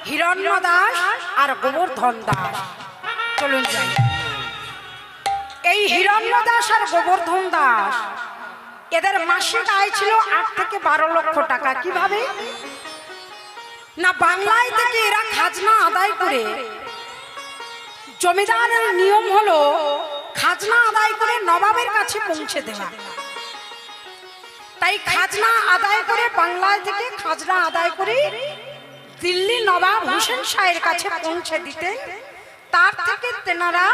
হিরণ্য দাস আর গোবর্ধন দাস। চলুন যাই। এই হিরণ্য দাস আর গোবর্ধন দাস এদের মাসিক আয় ছিল 8 থেকে 12 লক্ষ টাকা। কিভাবে না, বাংলায় থেকে এরা খাজনা আদায় করে, জমিদারের নিয়ম হলো খাজনা আদায় করে নবাবের কাছে পৌঁছে দেওয়া। তাই খাজনা আদায় করে, বাংলায় থেকে খাজনা আদায় করে দিল্লি নবাব হোসেন শাহের কাছে পৌঁছে দিতেন। তার থেকে তেনারা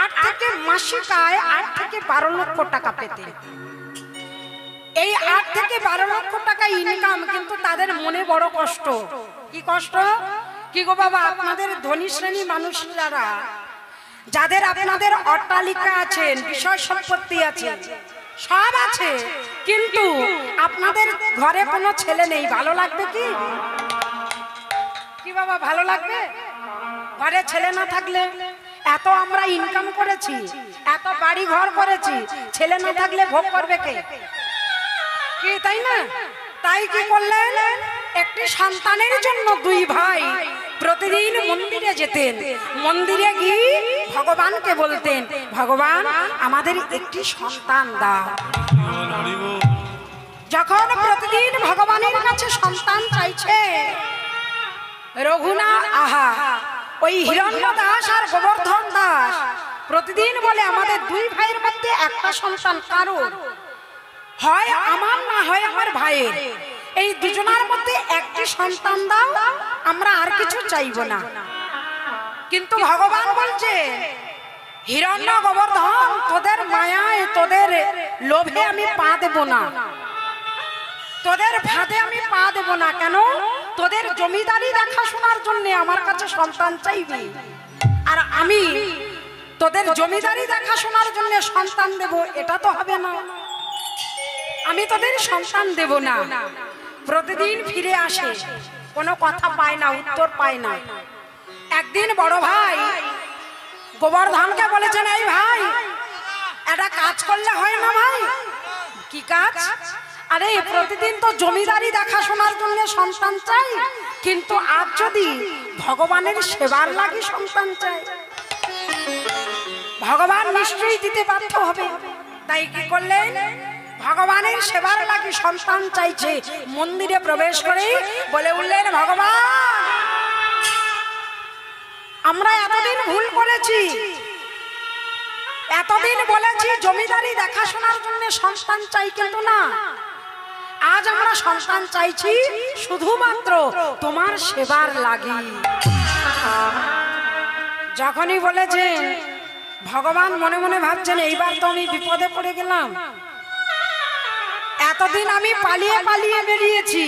8 থেকে মাসিক আয় 8 থেকে 12 লক্ষ টাকা পেতেন। এই 8 থেকে 12 লক্ষ টাকা ইনকাম, কিন্তু তাদের মনে বড় কষ্ট। কি কষ্ট? কি গো বাবা, আপনাদের ধনী শ্রেণী মানুষ যারা, যাদের আপনাদের অট্টালিকা আছেন, বিষয় সম্পত্তি আছে, সব আছে, কিন্তু আপনাদের ঘরে কোনো ছেলে নেই, ভালো লাগবে কি? কি বাবা, ভালো লাগবে? ঘরে ছেলে না থাকলে? এত আমরা ইনকাম করেছি, এত বাড়ি ঘর করেছি, ছেলে না থাকলে ভোগ করবে কে? কি তাই না? তাই কি করলেন, একটি সন্তানের জন্য 2 ভাই প্রতিদিন মন্দিরে যেতেন। মন্দিরে গিয়ে ভগবানকে বলতেন, ভগবান আমাদের একটি সন্তান দাও। যখন প্রতিদিন ভগবানের কাছে সন্তান চাইছে, রঘুনাথ আহা ওই হিরণ্য দাস আর গোবর্ধন দাস প্রতিদিন বলে, আমাদের 2 ভাইয়ের মধ্যে একটা সন্তান কারোর, হয় আমার না হয় আমার ভাইয়ের, এই দুজনের মধ্যে একটি সন্তান দাও, আমরা আর কিছু চাইব না। কিন্তু ভগবান বলছে, হিরণ্য গোবর্ধন, তোদের মায়ায়, তোদের লোভে আমি পা দেব না, তোদের ফাঁদে আমি পা দেব না। কেন? তোদের জমিদারি দেখাশোনার জন্য আমার কাছে সন্তান চাইবি, আর আমি তোদের জমিদারি দেখাশোনার জন্য সন্তান দেব, এটা তো হবে না। আমি তোদের সন্তান দেব না। প্রতিদিন ফিরে আসে, কোনো কথা পায় না, উত্তর পায় না। একদিন বড় ভাই গোবর্ধনকে বলেছেন, এই ভাই, একটা কাজ করলে হয় না ভাই? কি কাজ? আরে প্রতিদিন তো জমিদারি দেখাশোনার জন্য সন্তান চাই, কিন্তু আজ যদি ভগবানের সেবার লাগি সন্তান চাই, ভগবান নিশ্চয়ই দিতে বাধ্য হবে। তাই কি করলেন, ভগবানের সেবার লাগি সন্তান চাইছে, মন্দিরে প্রবেশ করে বলে উঠলেন, ভগবান আমরা এতদিন ভুল করেছি, এতদিন বলেছি জমিদারি দেখাশোনার জন্য সন্তান চাই, কিন্তু না, আজ আমরা সন্তান চাইছি শুধুমাত্র তোমার সেবার লাগি। যখনই বলেছেন, ভগবান মনে মনে ভাবছেন, এইবার তো আমি বিপদে পড়ে গেলাম। এতদিন আমি পালিয়ে পালিয়ে বেরিয়েছি,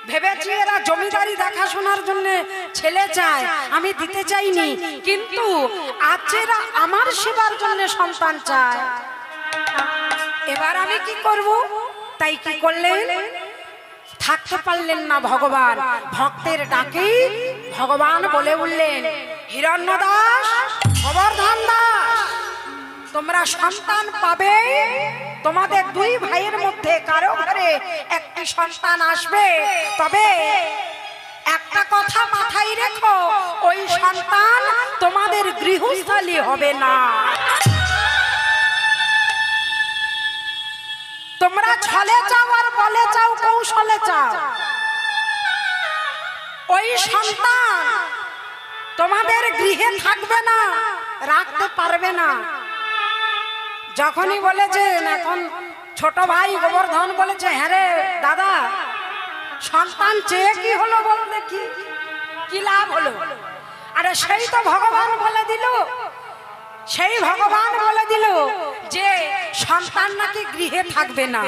ভেবেছি এরা জমিদারি দেখাশোনার জন্য ছেলে চায়, আমি দিতে চাইনি, কিন্তু আজ এরা আমার সেবার জন্য সন্তান চায়, এবার আমি কি করব? তাই কি করলেন, থাকতে পারলেন না ভগবান, ভক্তের ডাকে ভগবান বলে উঠলেন, হিরণ্য দাস, গোবর্ধন দাস, তোমরা সন্তান পাবে, তোমাদের 2 ভাইয়ের মধ্যে কারো ঘরে একটি সন্তান আসবে, তবে একটা কথা মাথায় রেখো, ওই সন্তান তোমাদের গৃহস্থালী হবে না। তোমরা ছলে চাও আর বলে চাও, কৌশলে চাও, ওই সন্তান তোমাদের গৃহে থাকবে না, রাখতে পারবে না। যখনই বলেছেন, এখন ছোট ভাই গোবর্ধন বলেছে, হ্যাঁ রে দাদা, সন্তান চেয়ে কি হলো বল দেখি, কি লাভ হলো? আরে সেই তো ভগবান বলে দিল, সেই ভগবান বলে দিল যে সন্তান নাকি গৃহে থাকবে না,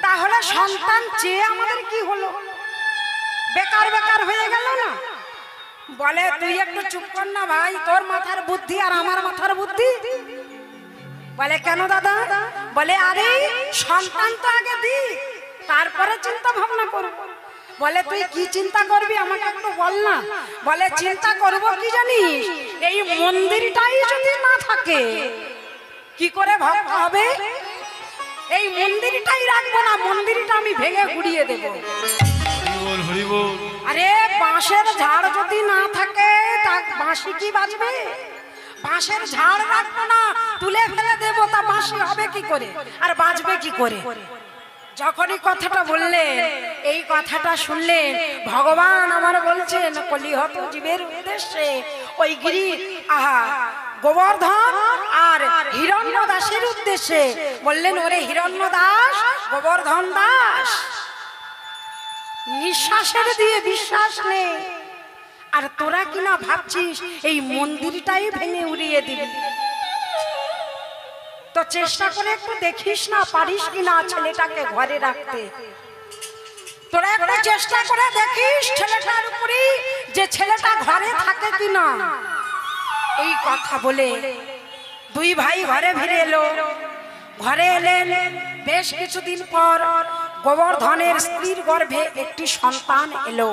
তাহলে সন্তান চেয়ে আমাদের কি হলো? বেকার বেকার হয়ে গেল না? বলে, তুই একটু চুপ কর না ভাই, তোর মাথার বুদ্ধি আর আমার মাথার বুদ্ধি। বলে, কেন দাদা? বলে, আরে সন্তান তো আগে দি, তারপরে চিন্তা ভাবনা করব। বলে, তুই কি চিন্তা করবি আমাকে একটু বল না। বলে, চিন্তা করব কি জানিস, এই মন্দিরটাই যদি না থাকে কি করে ভক্ত হবে? এই মন্দিরটাই রাখবো না, মন্দিরটা আমি ভেঙে গুড়িয়ে দেব। বাঁশের ঝাড় যদি না থাকে তা বাঁশি কি বাজবে? বাঁশের ঝাড় রাখবো না, তুলে ফেলে দেবো, তা বাঁশি হবে কি করে আর বাজবে কি করে? যখনই কথাটা বললেন, এই কথাটা শুনলেন, ভগবান আমার বলছেন কলিহত জীবের উদ্দেশ্যে ওই গিরি গোবর্ধন আর হিরণ্য দাসের উদ্দেশ্যে বললেন, ওরে হিরণ্য দাস, গোবর্ধন দাস, নিঃশ্বাসের দিয়ে বিশ্বাস নেই, আর তোরা কিনা ভাবছিস এই মন্দিরটাই ভেঙে উড়িয়ে দিবি। তো চেষ্টা করে একটু দেখিস না পারিস কিনা ছেলেটাকে ঘরে রাখতে। তোরা একটু চেষ্টা করে দেখিস ছেলেটার উপরে যে ছেলেটা ঘরে থাকে কিনা। এই কথা বলে দুই ভাই ঘরে ফিরে এলো। ঘরে এলেন, বেশ কিছুদিন পর গোবর্ধনের স্ত্রীর গর্ভে একটি সন্তান এলো।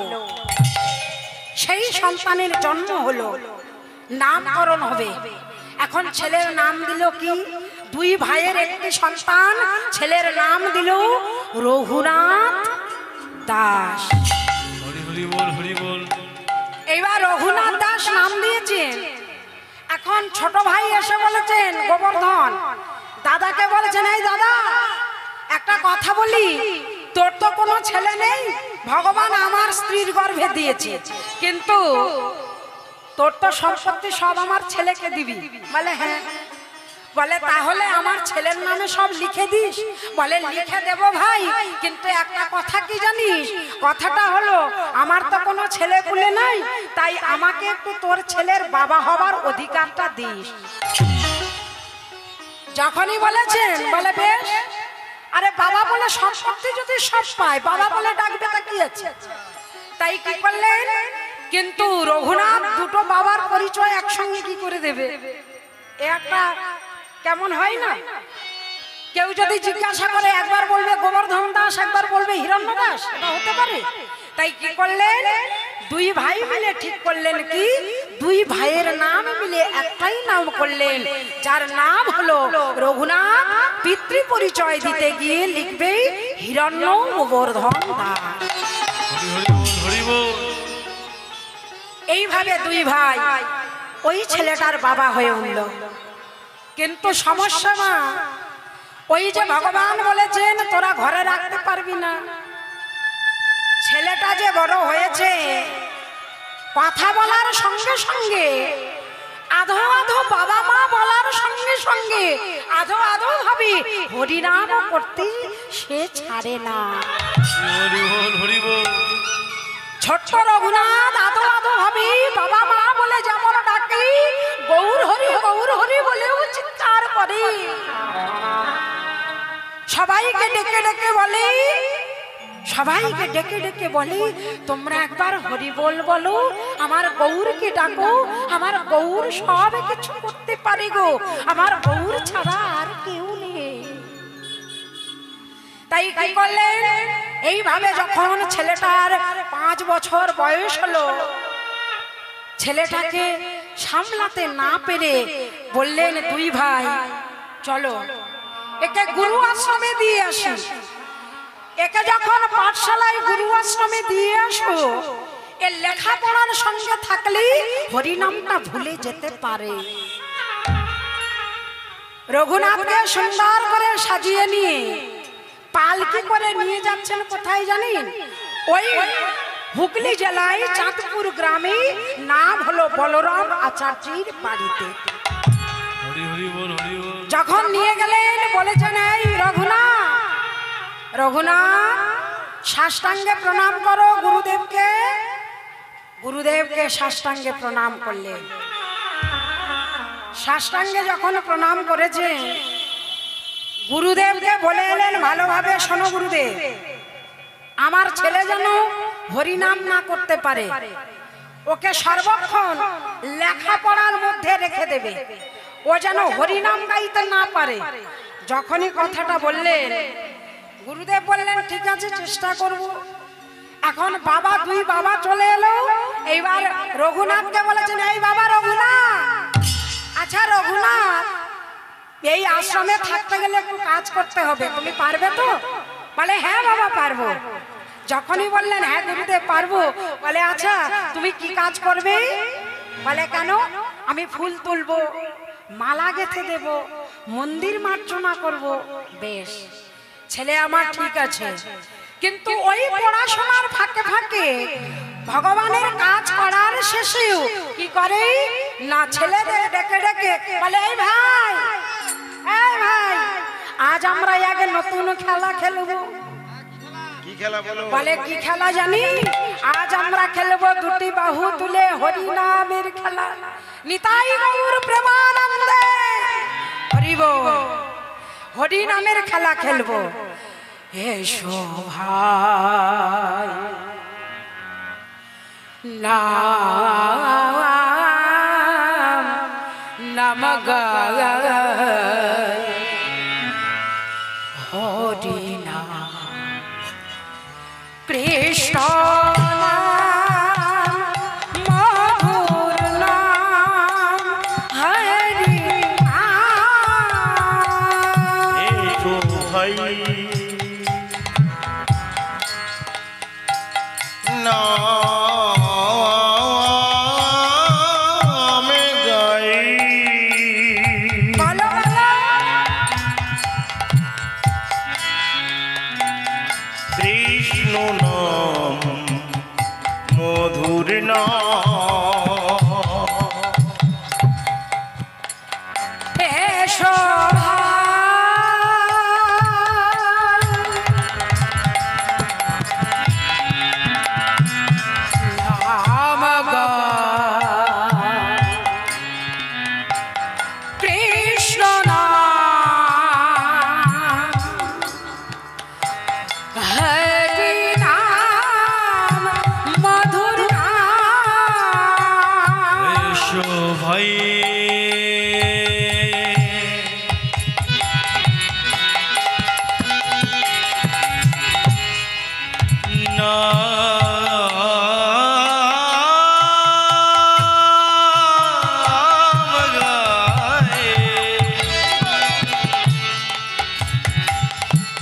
সেই সন্তানের জন্ম হলো, নামকরণ হবে। এখন ছেলের নাম দিল কি? দুই ভাইয়ের একটি সন্তান, ছেলের নাম দিল রঘুনাথ দাস। এইবার রঘুনাথ দাস নাম দিয়েছেন। এখন ছোট ভাই এসে বলেছেন, গোবর্ধন দাদাকে বলেছেন, এই দাদা একটা কথা বলি, তোর তো কোনো ছেলে নেই, ভগবান আমার স্ত্রীর গর্ভে দিয়েছে, কিন্তু তোর তো সম্পত্তি সব আমার ছেলেকে দিবি। বলে হ্যাঁ। বলে তাহলে আমার ছেলের নামে সব লিখে দিস। বলে লিখে দেব ভাই, কিন্তু একটা কথা কি জানিস? কথাটা হলো আমার তো কোনো ছেলে পুলে নাই, তাই আমাকে একটু তোর ছেলের বাবা হবার অধিকারটা দিস। যখনই বলেছেন, বলে বেশ। আরে বাবা বলে সম্পত্তি যদি সব পায়, বাবা বলে ডাকবে তা কি আছে? তাই কি করলেন? কিন্তু রঘুনাথ দুটো বাবার পরিচয় একসঙ্গে কি করে দেবে? একটা কেমন হয় না? কেউ যদি জিজ্ঞাসা করে, একবার বলবে গোবর্ধন দাস, একবার বলবে হিরণ্য দাস, এটা হতে পারে? তাই কি করলেন? দুই ভাই মিলে ঠিক করলেন কি, দুই ভাইয়ের নাম মিলে একটাই নাম করলেন, যার নাম হলো রঘুনাথ। পিতৃ পরিচয় দিতে গিয়ে লিখবে হিরণ্য গোবর্ধন দাস। এইভাবে দুই ভাই ওই ছেলেটার বাবা হয়ে উঠল। কিন্তু সমস্যা না, ওই যে ভগবান বলেছেন তোরা ঘরে রাখতে পারবি না, ছেলেটা যে বড় হয়েছে, কথা বলার সঙ্গে সঙ্গে আধো আধো বাবা মা বলার সঙ্গে সঙ্গে আধো আধো ভাবি হরিনাম করতে সে ছাড়ে না। ছোট্ট রঘুনাথ আধো আধো ভাবি বাবা মা বলে যেমন ডাকে, গৌর হরি বলেও চিৎকার করে। সবাইকে ডেকে ডেকে বলে, সবাইকে ডেকে ডেকে বলে, তোমরা একবার হরি বলো, আমার গৌরকে ডাকো, আমার গৌর সব কিছু করতে পারে গো, আমার গৌর ছাড়া আর কেউ নেই। তাই কি করলেন? এইভাবে যখন ছেলেটার 5 বছর বয়স হলো, ছেলেটাকে সামলাতে না পেরে বললেন দুই ভাই, চলো একে গুরু আশ্রমে দিয়ে আসি। একে যখন পাঠশালায় গুরু আশ্রমে দিয়ে আসো, এর লেখাপড়ার সঙ্গে থাকলে হরিনামটা ভুলে যেতে পারে। রঘুনাথকে সুন্দর করে সাজিয়ে নিয়ে পালকি করে নিয়ে যাচ্ছেন কোথায় জানেন? ওই হুগলি জেলায় চাঁদপুর গ্রামে, নাম হলো বলরাম আচার্যের বাড়িতে। যখন নিয়ে গেলেন বলেছেন, এই রঘুনাথ সাষ্টাঙ্গে প্রণাম করো গুরুদেবকে। গুরুদেবকে সাষ্টাঙ্গে প্রণাম করলেন। সাষ্টাঙ্গে যখন প্রণাম করেছে, গুরুদেবকে বলে এলেন, ভালোভাবে শোনো গুরুদেব, আমার ছেলে যেন হরিনাম না করতে পারে, ওকে সর্বক্ষণ লেখাপড়ার মধ্যে রেখে দেবে, ও যেন হরিনাম গাইতে না পারে। যখনই কথাটা বললেন, গুরুদেব বললেন ঠিক আছে, চেষ্টা করব। এখন বাবা, দুই বাবা চলে এলো। এইবার রঘুনাথকে বলেছেন, এই বাবা রঘুনাথ, আচ্ছা রঘুনাথ, এই আশ্রমে থাকতে গেলে একটু কাজ করতে হবে, তুমি পারবে তো? বলে হ্যাঁ বাবা পারবো। যখনই বললেন হ্যাঁ গুরুদেব পারবো, বলে আচ্ছা তুমি কি কাজ করবে? বলে কেন? আমি ফুল তুলবো, মালা গেঁথে দেব, মন্দির মার্জনা করব। বেশ ছেলে আমার, ঠিক আছে, কিন্তু ওই পড়াশোনার ফাঁকে ফাঁকে ভগবানের কাজ করার শেষেও কি করে না, ছেলেদের ডেকে ডেকে বলে এই ভাই, এই ভাই, আজ আমরা আগে নতুন খেলা খেলবো। কি খেলা বলো? বলে কি খেলা জানি? আজ আমরা খেলবো দুটি বাহু তুলে হরিনামের খেলা। নিতাই গৌর প্রেমানন্দে হরি বল। হরিনামের খেলা খেলবো। এসো ভাই নাম নাম গায় হরিনাম কৃষ্ণ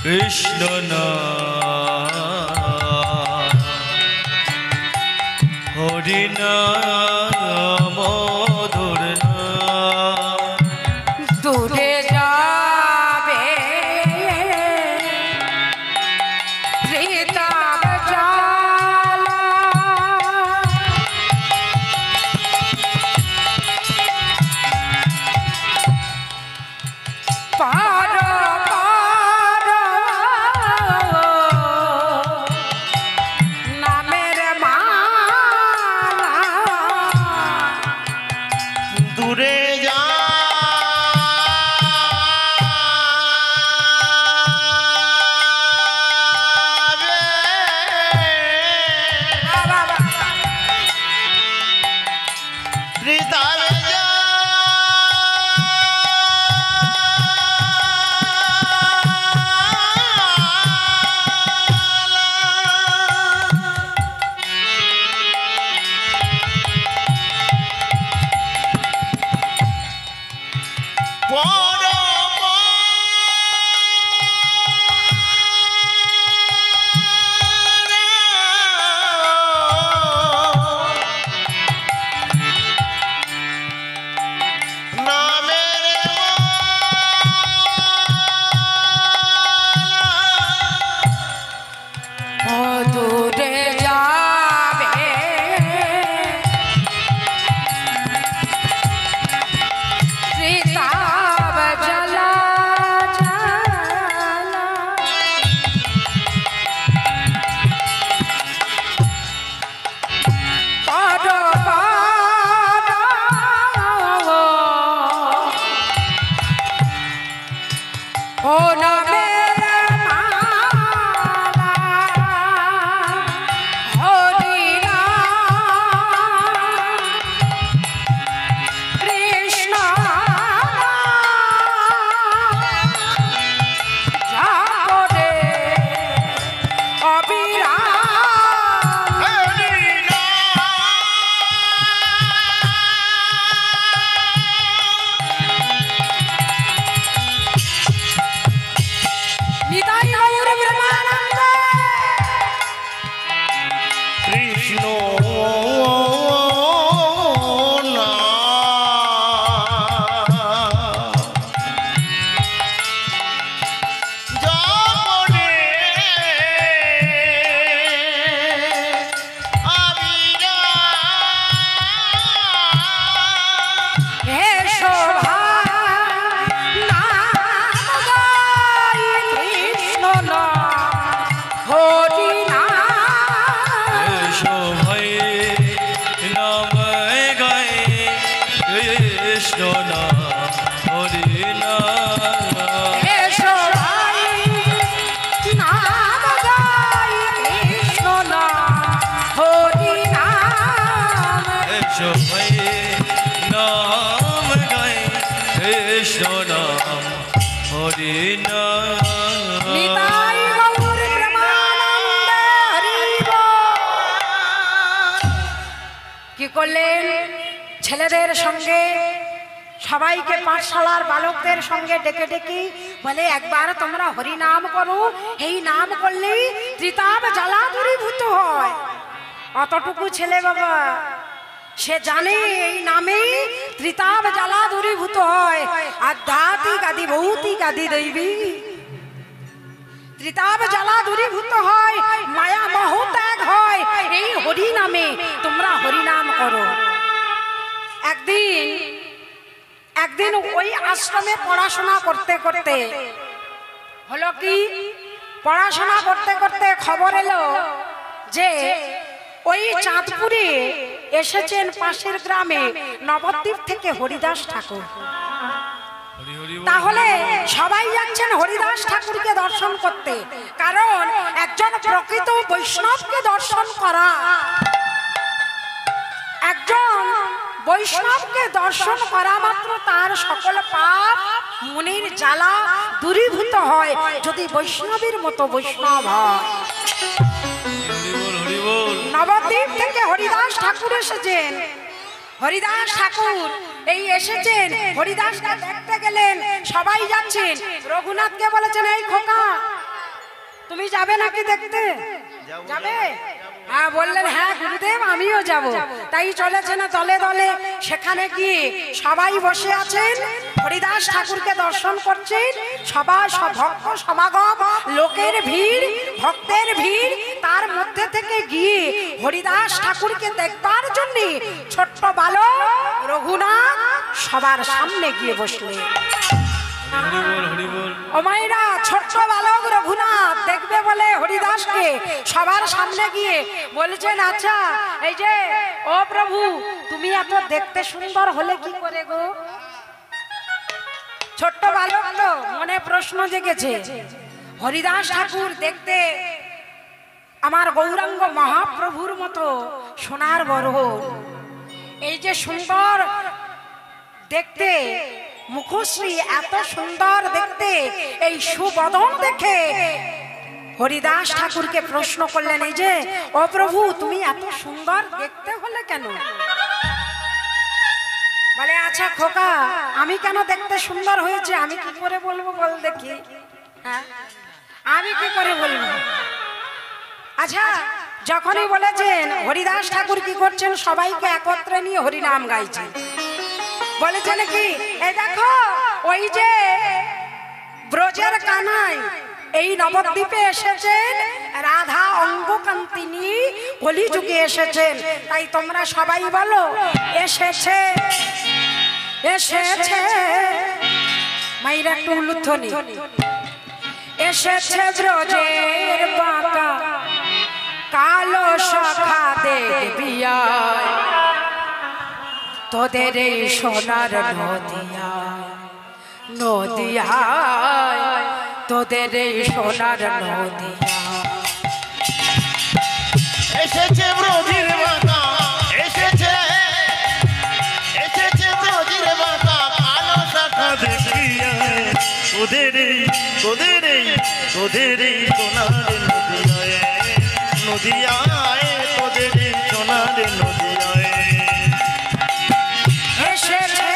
কৃষ্ণ হরি নাম মধুর নাম। দূরে যাবে ত্রিতাপ জ্বালা, পার পার নামের মালা কৃষ্ণ না জপনে আবিরা হে শোভা নাম গাই কৃষ্ণ নাম হরি নাম এসো ভাই নাম গায় কৃষ্ণ নাম হরি নাম হে শোভাই নাম গাই কৃষ্ণ নাম হরি নাম এসো ভাই নাম গায় কৃষ্ণ নাম হরি নাম নিতাই গৌর প্রেমানন্দ হরি বল। কি করলেন ছেলেদের সঙ্গে সবাইকে পাঠশালার বালকদের সঙ্গে ডেকে ডেকে বলে একবার তোমরা হরি নাম করো, এই নাম করলেই ত্রিতাপ জ্বালা দূরীভূত হয়। অতটুকু ছেলে বাবা সে জানে এই নামেই ত্রিতাপ জ্বালা দূরীভূত হয়, আধ্যাত্মিক আদি ভৌতিক আদি দৈবী ত্রিতাপ জ্বালা দূরীভূত হয়, মায়া মোহ ত্যাগ হয় এই হরি নামে। তোমরা হরি নাম করো। একদিন ওই আশ্রমে পড়াশোনা করতে করতে হলো কি, পড়াশোনা করতে করতে খবর এলো যে ওই চাঁদপুরে এসেছেন পাশের গ্রামে নবদ্বীপ থেকে হরিদাস ঠাকুর। হরি হরি বল। তাহলে সবাই যাচ্ছেন হরিদাস ঠাকুরকে দর্শন করতে, কারণ একজন প্রকৃত বৈষ্ণবকে দর্শন করা, একজন বৈষ্ণবকে দর্শন করা মাত্র তার সকল পাপ মনের জ্বালা দূরীভূত হয় যদি বৈষ্ণবের মতো বৈষ্ণব হয়। হরি বল হরি বল। নবদ্বীপ থেকে হরিদাস ঠাকুর এসেছেন। হরিদাস ঠাকুর এই এসেছেন, হরিদাসকে দেখতে গেলেন, সবাই যাচ্ছেন। রঘুনাথকে বলেছেন এই খোকা তুমি যাবে নাকি দেখতে? যাবে? হ্যাঁ বললেন হ্যাঁ গুরুদেব আমিও যাব। তাই চলেছেন দলে দলে। সেখানে গিয়ে সবাই বসে আছেন, হরিদাস ঠাকুরকে দর্শন করছেন। সবাই ভক্ত সমাগম, লোকের ভিড়, ভক্তের ভিড়। তার মধ্যে থেকে গিয়ে হরিদাস ঠাকুরকে দেখবার জন্য ছোট্ট বালক রঘুনাথ সবার সামনে গিয়ে বসলেন। হরি বল হরি বল। ও মায়েরা, ছোট্ট বালক রঘুনাথ দেখবে বলে হরিদাসকে সবার সামনে গিয়ে বলেছেন আচ্ছা এই যে ও প্রভু তুমি এত দেখতে সুন্দর হলে কি করে গো? ছোট্ট বালক তো মনে প্রশ্ন জেগেছে। হরিদাস ঠাকুর দেখতে আমার গৌরাঙ্গ মহাপ্রভুর মতো সোনার বরণ, এই যে সুন্দর দেখতে মুখশ্রী, এত সুন্দর দেখতে এই সুবদন দেখে হরিদাস ঠাকুরকে প্রশ্ন করলেন এই যে ও প্রভু তুমি এত সুন্দর দেখতে হলে কেন? বলে আচ্ছা খোকা আমি কেন দেখতে সুন্দর হয়েছে আমি কি করে বলবো বল দেখি? হ্যাঁ আমি কি করে বলবো? আচ্ছা যখনই বলেছেন হরিদাস ঠাকুর কি করছেন, সবাইকে একত্রে নিয়ে হরিনাম গাইছেন। বলেছেন কি এই দেখো ওই যে ব্রজের কানাই এই নবদ্বীপে এসেছেন, রাধা অঙ্গকান্তিনী কলিযুগে এসেছেন। তাই তোমরা সবাই বলো এসেছে এসেছে। মাইরা একটু উলুধ্বনি। এসেছে ব্রজের বাঁকা কালো শাখা দেবিয়া, তোদের এই সোনার নদিয়ায় নদিয়ায়, তোদের এই সোনার নদিয়া। এসেছে ব্রজের বাঁকা, এসেছে এসেছে ব্রজের বাঁকা কালো শাখা দেখিয়া তোদের এই তোদের এই তোদের এই সোনার নদিয়ায় নদিয়ায়, তোদের এই সোনার নদিয়ায় এসেছে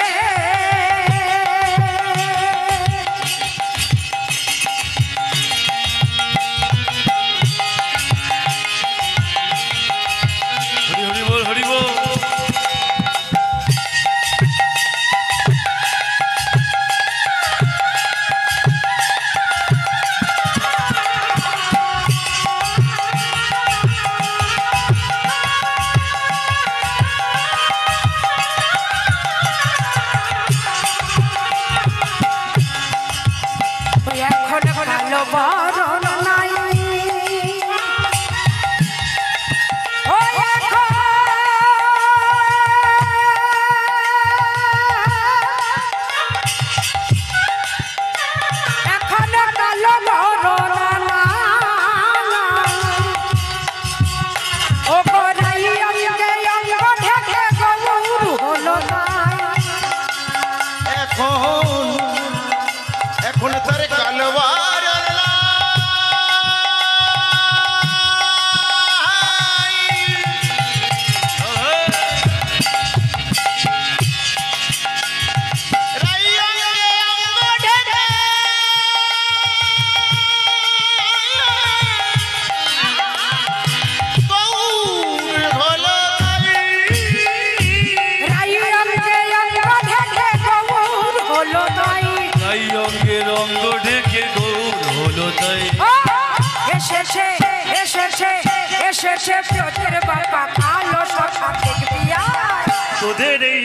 এসেছে ব্রজের বাবা কালো সখা দেখবি আয়। তোদের এই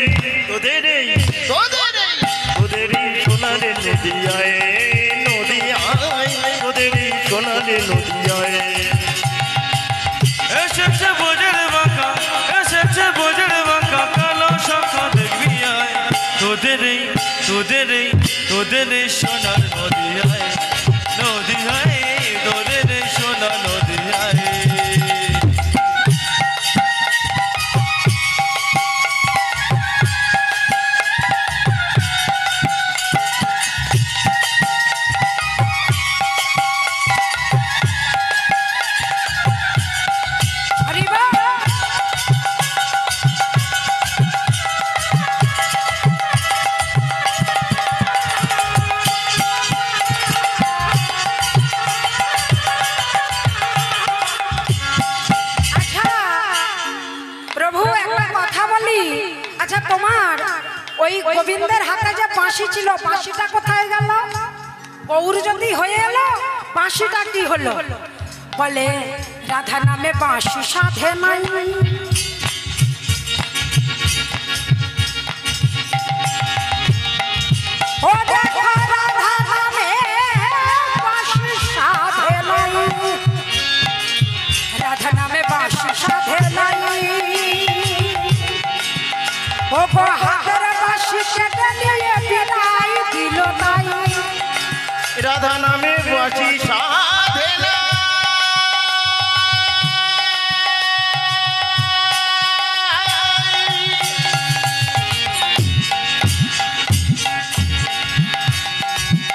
তোদের এই তোদের এই তোদের এই সোনারে নদিয়ায় নদিয়ায় তোদের এই সোনারে নদিয়ায় এসেছে বোঝের বাঁকা এসেছে বোঝের বাঁকা কালো সখা দেখবি আয় তোদের এই তোদের এই তোদের এই সোনার নদিয়ায় নদিয়ায় তোদের এই সোনা নদিয়ায় আরে বাহ! আচ্ছা প্রভু একটা কথা বলি, আচ্ছা তোমার ওই গোবিন্দের হাতে যে বাঁশি ছিল বাঁশিটা কোথায় গেল? গৌর যদি হয়ে এলো বাঁশিটা কি হলো? বলে রাধা নামে বাঁশি সাধে নাই। ও দেখো রাধা নামে বাঁশি সাধে নাই, রাধা নামে বাঁশি সাধে নাই। ও গো হাতের বাঁশি কেটে নিয়ে বিদায় দিল নাই। রাধা নামে বাঁচি সাধেনা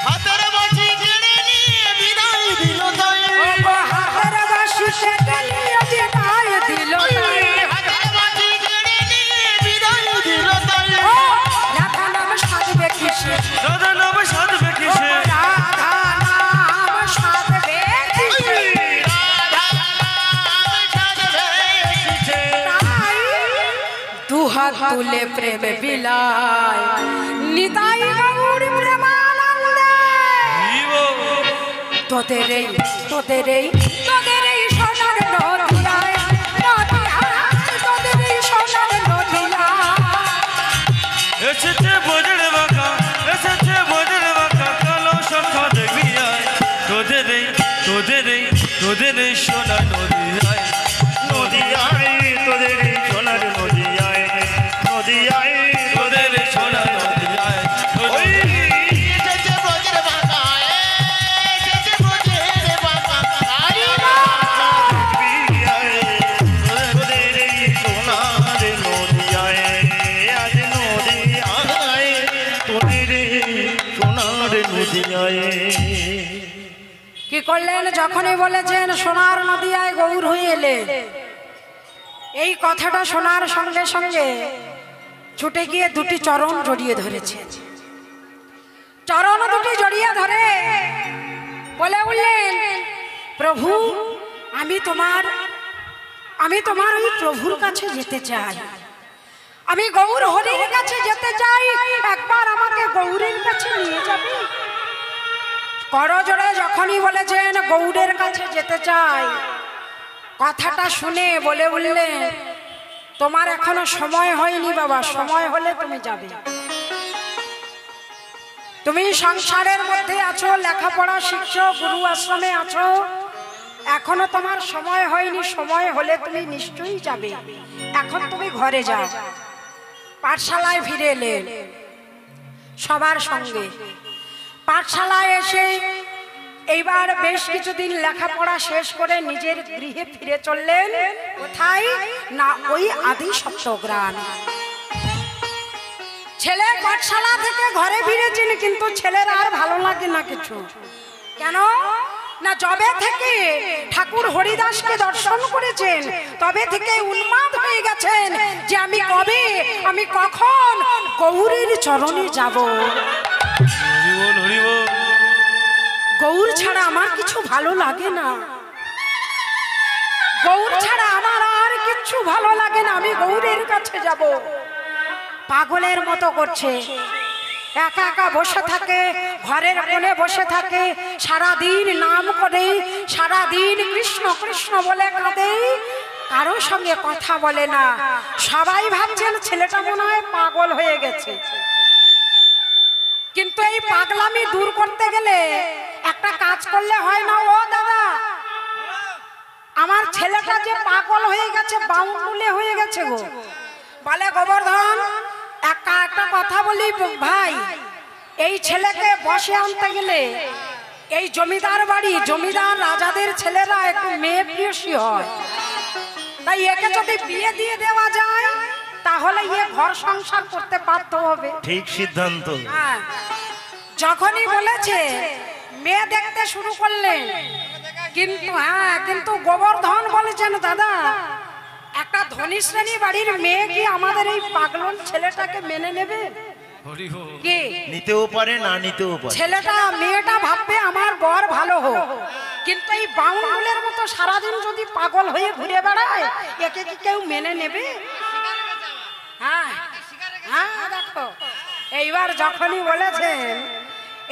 হাতের বাঁচি কেড়ে নিয়ে বিদায় দিল তাই। ও গো হাতের বাঁশি কেটে নিয়ে বিদায় দিল নাই। হাতের বাঁচি কেড়ে নিয়ে বিদায় দিল তাই। ও রাধা নাম সাধবে কিসে? রাধা নাম সাধবে ও কিসে রাধা নাম সাধবে কিসে? রাধা নাম সাধবে কিসে? তাই দুহাত তুলে প্রেমে বিলায় নিতাই গৌর প্রেমানন্দে। তোদের এই তোদের এই তোদের এই সোনার নদিয়ায় নদিয়ায় তোদের এই সোনার নদিয়ায়। এসেছে বোঝের বাঁকা এসেছে বোঝের বাঁকা কালো সখা দেখবি আয় তোদের এই তোদের এই তোদের এই সোনা নদিয়ায় নদিয়ায় তোদের এই সোনার নদিয়ায় নদিয়ায় তোদের এই সোনা নদিয়ায় ওই এসেছে ব্রজের বাঁকা, এসেছে ব্রজের বাঁকা। আরে নদিয়ায় তোদের এই সোনার নদিয়ায় আজ নদিয়ায় তোদের এই সোনার নদিয়ায় কি করলেন? যখনই বলেছেন সোনার নদিয়ায় গৌর হয়ে এলে, এই কথাটা শোনার সঙ্গে সঙ্গে ছুটে গিয়ে দুটি চরণ জড়িয়ে ধরেছে। চরণ দুটি জড়িয়ে ধরে বলে উঠলেন, প্রভু আমি তোমার ওই প্রভুর কাছে যেতে চাই, আমি গৌর হরির কাছে যেতে চাই, একবার আমাকে গৌরের কাছে নিয়ে যাবে? করজোড়ে যখনই বলেছেন গৌরের কাছে যেতে চাই, কথাটা শুনে বলে বললেন, তোমার এখনো সময় হয়নি বাবা, সময় হলে তুমি যাবে। তুমি সংসারের মধ্যে আছো, লেখাপড়া শিখছো, গুরু আশ্রমে আছো, এখনো তোমার সময় হয়নি, সময় হলে তুমি নিশ্চয়ই যাবে। এখন তুমি ঘরে যাও। পাঠশালায় ফিরে এলেন সবার সঙ্গে। পাঠশালায় এসে এইবার বেশ কিছুদিন লেখাপড়া শেষ করে নিজের গৃহে ফিরে চললেন। কোথায় না ওই আদি সপ্তগ্রাম। ছেলে পাঠশালা থেকে ঘরে ফিরেছেন, কিন্তু ছেলের আর ভালো লাগে না কিছু। কেন না, যবে থেকে ঠাকুর হরিদাসকে দর্শন করেছেন তবে থেকে উন্মাদ হয়ে গেছেন যে আমি কখন গৌরীর চরণে যাব। হরিবল হরিবল গৌর ছাড়া আমার কিছু ভালো লাগে না, গৌর ছাড়া আমার আর কিছু ভালো লাগে না, আমি গৌরের কাছে যাব। পাগলের মতো করছে। একা একা বসে থাকে, ঘরের কোণে বসে থাকে, সারাদিন নাম করে, সারাদিন কৃষ্ণ কৃষ্ণ বলে কাঁদে, কারোর সঙ্গে কথা বলে না। সবাই ভাবছেন ছেলেটা মনে হয় পাগল হয়ে গেছে। কিন্তু এই পাগলামি দূর করতে গেলে একটা কাজ করলে হয় না। ও দাদা, আমার ছেলেটা যে পাগল হয়ে গেছে, বাউন্ডুলে হয়ে গেছে গো। বলে গোবর্ধন, একটা কথা বলি ভাই, এই ছেলেকে বসে আনতে গেলে এই জমিদার বাড়ি, জমিদার রাজাদের ছেলেরা একটু মেয়ে প্রিয়সী হয়, তাই একে যদি বিয়ে দিয়ে দেওয়া যায় তাহলে ইয়ে ঘর সংসার করতে বাধ্য হবে। ঠিক সিদ্ধান্ত। হ্যাঁ, যখনই বলেছে মেয়ে দেখতে শুরু করলেন, কিন্তু গোবর্ধন বলেছেন দাদা, একটা ধনী শ্রেণী বাড়ির মেয়ে কি আমাদের এই পাগলন ছেলেটাকে মেনে নেবে? হরি হো। কি নিতেও পারে, না নিতেও পারে। ছেলেটা মেয়েটা ভাববে আমার বর ভালো হোক, কিন্তু এই বাউন্ডুলের মতো সারাদিন যদি পাগল হয়ে ঘুরে বেড়ায়, একে কি কেউ মেনে নেবে? হ্যাঁ হ্যাঁ, দেখো এইবার যখনই বলেছেন,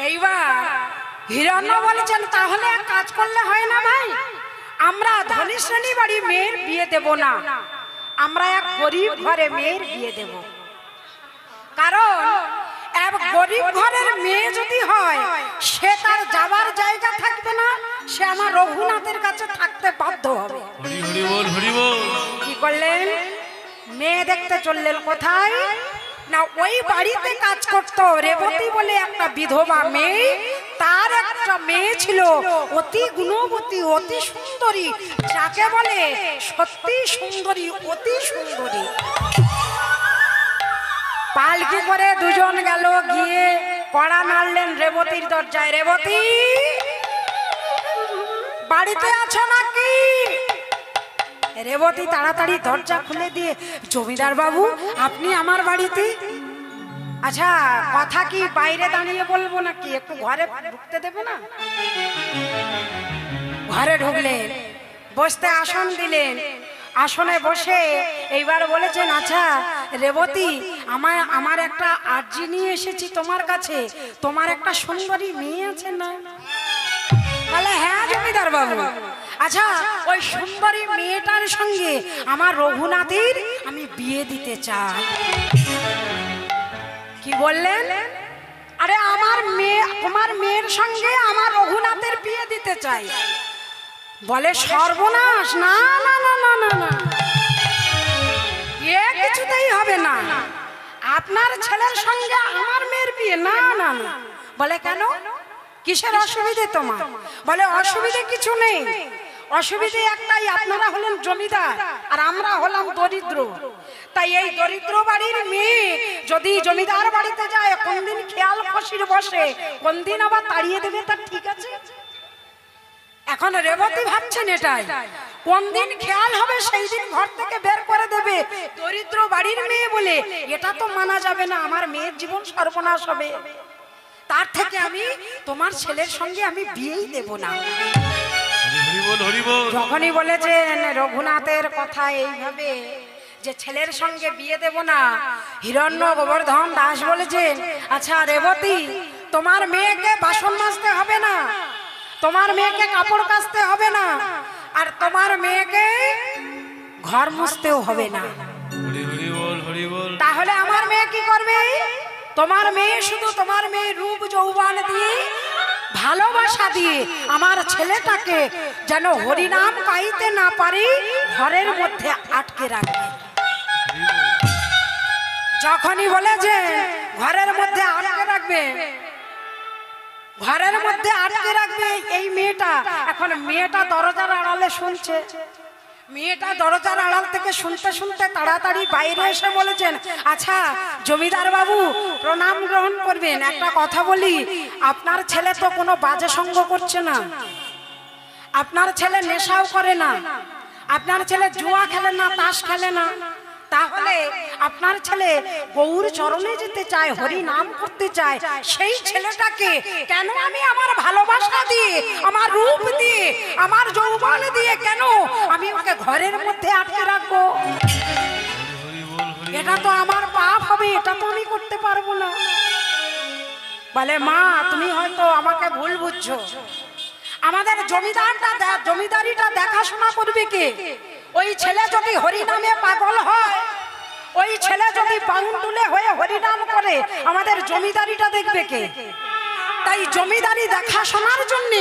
এইবার হিরণ্য বলেছেন তাহলে এক কাজ করলে হয় না ভাই, আমরা ধনী শ্রেণী বাড়ি মেয়ের বিয়ে দেব না, আমরা এক গরিব ঘরে মেয়ের বিয়ে দেব। কারণ এক গরিব ঘরের মেয়ে যদি হয়, সে তার যাবার জায়গা থাকবে না, সে আমার রঘুনাথের কাছে থাকতে বাধ্য হবে। হরি হরি বল, হরি বল। কি করলেন? মেয়ে দেখতে চললেন কোথায় না, ওই বাড়িতে কাজ করতো রেবতী বলে একটা বিধবা মেয়ে। তার একটা মেয়ে ছিল অতি গুণবতী, অতি সুন্দরী, যাকে বলে সত্যি সুন্দরী, অতি সুন্দরী। পালকি করে দুজন গেল, গিয়ে কড়া নাড়লেন রেবতীর দরজায়। রেবতী, বাড়িতে আছো নাকি? রেবতী তাড়াতাড়ি দরজা খুলে দিয়ে, জমিদার বাবু আপনি আমার বাড়িতে? আচ্ছা, কথা কি বাইরে দাঁড়িয়ে বলবো নাকি, একটু ঘরে ঢুকতে দেবে না? ঘরে ঢুকলেন, বসতে আসন দিলেন, আসনে বসে এইবার বলেছেন, আচ্ছা রেবতী, আমার একটা আর্জি নিয়ে এসেছি তোমার কাছে, তোমার একটা সুন্দরী মেয়ে আছে না? বলে হ্যাঁ জমিদার বাবু। আচ্ছা, ওই সুন্দরী মেয়েটার সঙ্গে আমার রঘুনাথের আমি বিয়ে দিতে চাই। কি বললেন? আরে আমার মেয়ে, তোমার মেয়ের সঙ্গে আমার রঘুনাথের বিয়ে দিতে চাই। বলে সর্বনাশ, না না না না না না, এ কিছুতেই হবে না, আপনার ছেলের সঙ্গে আমার মেয়ের বিয়ে? না না না। বলে কেন, কিসের অসুবিধে তোমার? বলে অসুবিধে কিছু নেই, অসুবিধে একটাই, আপনারা হলেন জমিদার আর আমরা হলাম দরিদ্র, তাই এই দরিদ্র বাড়ির মেয়ে যদি জমিদার বাড়িতে যায়, কোনদিন খেয়াল খসির বসে, কোনদিন আবার তাড়িয়ে দেবে, তার ঠিক আছে? এখন রেবতী ভাবছেন এটাই, কোন দিন খেয়াল হবে সেই দিন ঘর থেকে বের করে দেবে, দরিদ্র বাড়ির মেয়ে বলে, এটা তো মানা যাবে না, আমার মেয়ের জীবন সর্বনাশ হবে, তার থেকে আমি তোমার ছেলের সঙ্গে আমি বিয়েই দেব না। হরি বল, হরি বল। যখনই বলেছেন রঘুনাথের কথা এইভাবে যে ছেলের সঙ্গে বিয়ে দেব না, হিরণ্য গোবর্ধন দাস বলেছেন, আচ্ছা রেবতী, তোমার মেয়েকে বাসন মাজতে হবে না, তোমার মেয়েকে কাপড় কাচতে হবে না, আর তোমার মেয়েকে ঘর মুছতেও হবে না। হরি হরি বল, হরি বল। তাহলে আমার মেয়ে কি করবে? তোমার মেয়ে শুধু তোমার মেয়ে রূপ যৌবন দিয়ে, ভালোবাসা দিয়ে আমার ছেলেটাকে যেন হরিনাম গাইতে না পারি, ঘরের মধ্যে আটকে রাখবে। যখনই বলেছে ঘরের মধ্যে আটকে রাখবে, ঘরের মধ্যে আটকে রাখবে এই মেয়েটা, এখন মেয়েটা দরজার আড়ালে শুনছে, মেয়েটা দরজার আড়াল থেকে শুনতে শুনতে তাড়াতাড়ি বাইরে এসে বলেছেন, আচ্ছা জমিদার বাবু প্রণাম গ্রহণ করবেন, একটা কথা বলি, আপনার ছেলে তো কোনো বাজে সঙ্গ করছে না, আপনার ছেলে নেশাও করে না, আপনার ছেলে জুয়া খেলে না, তাস খেলে না, তাহলে আপনার ছেলে গৌর চরণে যেতে চায়, হরি নাম করতে চায়, সেই ছেলেটাকে কেন আমি আমার ভালোবাসা দিয়ে, আমার রূপ দিয়ে, আমার যৌবন দিয়ে কেন আমি ওকে ঘরের মধ্যে আটকে রাখবো? এটা তো আমার পাপ হবে, এটা তো আমি করতে পারবো না। বলে মা তুমি হয়তো আমাকে ভুল বুঝছো, আমাদের জমিদারিটা দেখাশোনা করবে কে? ওই ছেলে যদি হরিনামে পাগল হয়, ওই ছেলে যদি বাউন্ডুলে হয়ে হরিনাম করে, আমাদের জমিদারিটা দেখবে কে? তাই জমিদারি দেখাশোনার জন্য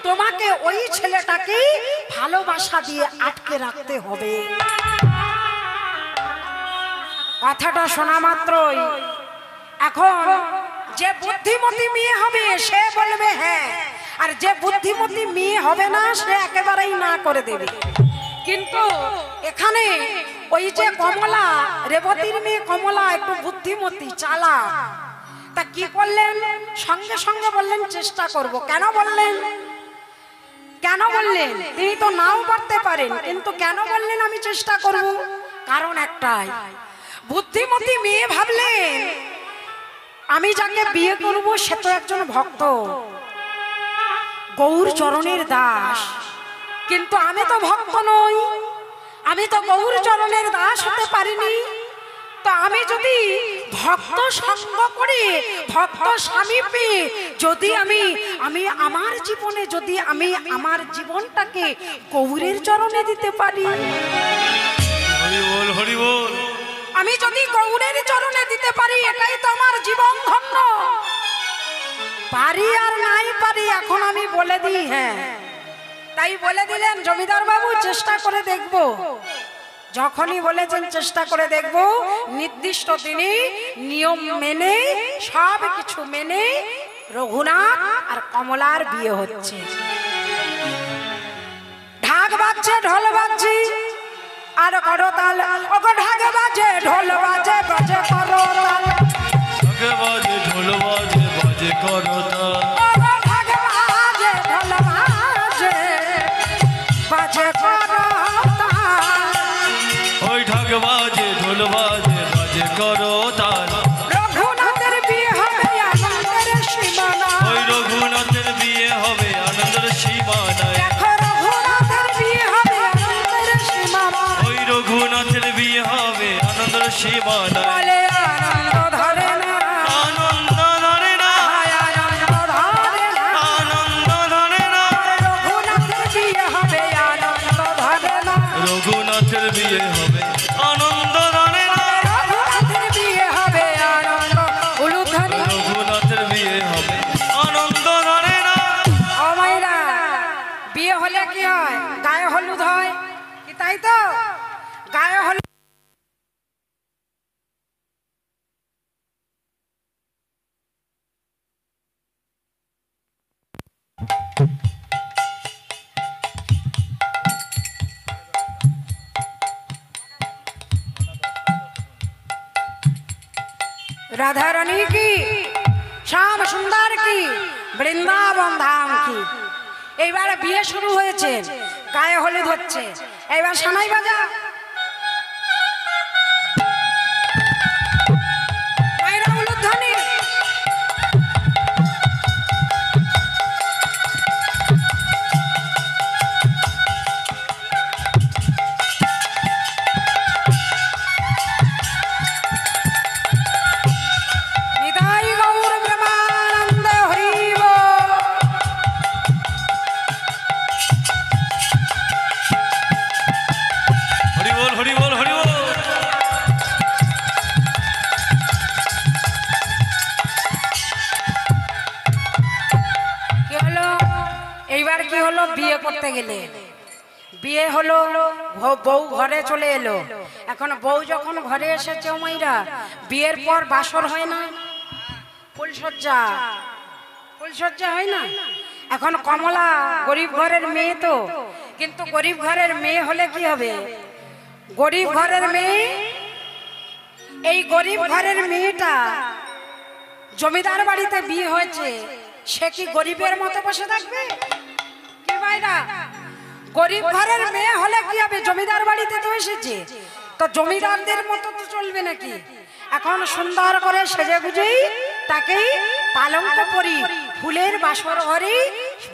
তোমাকে ওই ছেলেটাকে ভালোবাসা দিয়ে আটকে রাখতে হবে। কথাটা শোনা মাত্রই এখন যে বুদ্ধিমতী মেয়ে হবে সে বলবে হ্যাঁ, আর যে বুদ্ধিমতী মেয়ে হবে না সে একেবারেই না করে দেবে। কিন্তু এখানে ওই যে কমলা, রেবতীর মেয়ে কমলা একটু বুদ্ধিমতী, চালাক। তা কি করলেন? সঙ্গে সঙ্গে বললেন চেষ্টা করব। কেন বললেন? কেন বললেন? তিনি তো নাও করতে পারেন, কিন্তু কেন বললেন আমি চেষ্টা করব? কারণ একটাই, বুদ্ধিমতী মেয়ে ভাবলেন আমি যাকে বিয়ে করব সে তো একজন ভক্ত, গৌর চরণের দাস, কিন্তু আমি তো ভক্ত নই, আমি তো গৌর চরণের দাস হতে পারিনি। তো আমি যদি ভক্ত সঙ্গ করে, ভক্ত স্বামী পেয়ে যদি আমি আমার জীবনে যদি আমি আমার জীবনটাকে গৌরের চরণে দিতে পারি, হরি বল হরি বল, আমি যদি গৌরের চরণে দিতে পারি, এটাই তো আমার জীবন ধন্য। পারি আর নাই পারি এখন আমি বলে দিই হ্যাঁ। তাই বলে দিলেন জমিদার বাবু চেষ্টা করে দেখব। যখনই বলেছেন চেষ্টা করে দেখব, নির্দিষ্ট দিনে নিয়ম মেনে সব কিছু মেনে রঘুনাথ আর কমলার বিয়ে হচ্ছে। ঢাক বাজছে, ঢোল বাজছে আর করতাল, ওগো ঢাক বাজে ঢোল বাজে, বাজে করতাল, ঢাক বাজে ঢোল বাজে, বাজে করতাল, ওগো ঢাক বাজে ঢোল বাজে, বাজে করতাল, ওই ঢাক বাজে ঢোল বাজে, বাজে করতাল। রঘুনাথের বিয়ে হবে আনন্দের সীমানায়, ওই রঘুনাথের বিয়ে হবে আনন্দের সীমানায়, দেখো রঘুনাথের বিয়ে হবে আনন্দের সীমানায়, ওই রঘুনাথের বিয়ে হবে আনন্দের সীমানায়। বলে আনন্দ ধরে না, আনন্দ ধরে না, হায় আনন্দ ধরে না, আনন্দ ধরে না, রঘুনাথের বিয়ে হবে আনন্দ ধরে না, রঘুনাথের বিয়ে হবে আনন্দ ধরে না, রঘুনাথের বিয়ে হবে আনন্দ উলুধ্বনি। রঘুনাথের বিয়ে হবে আনন্দ ধরে না। ও মাইরা, বিয়ে হলে কি হয়? গায়ে হলুদ হয় কি? তাই তো, গায়ে হলুদ। राधा रानी की, श्याम सुंदर की, বৃন্দাবন ধাম কি। এইবারে বিয়ে শুরু হয়েছে, গায়ে হলুদ হচ্ছে, এইবার সানাই বাজা। মায়েরা উলুধ্বনি। নিতাই গৌর ব্রহ্মানন্দ হরি বল। হরি বল হরি বল হরি বল। কি হলো? এইবার কি হলো? বিয়ে করতে গেলে বিয়ে হলো, বউ ঘরে চলে এলো। এখন বউ যখন ঘরে এসেছে, মাইরা বিয়ের পর বাসর হয় না, ফুলসজ্জা, ফুলসজ্জা হয় না। এখন কমলা গরিব ঘরের মেয়ে তো, কিন্তু গরিব ঘরের মেয়ে হলে কি হবে? গরিব ঘরের মেয়ে, এই গরিব ঘরের মেয়েটা জমিদার বাড়িতে বিয়ে হয়েছে, সে কি গরিবের মতো বসে থাকবে? কি ভাইরা, গরিব ঘরের মেয়ে হলে কি হবে? জমিদার বাড়িতে তো এসেছে, তো জমিদারদের মতো তো চলবে নাকি? এখন সুন্দর করে সেজে গুজেই তাকেই পালঙ্ক পরি ফুলের বাসর ঘরে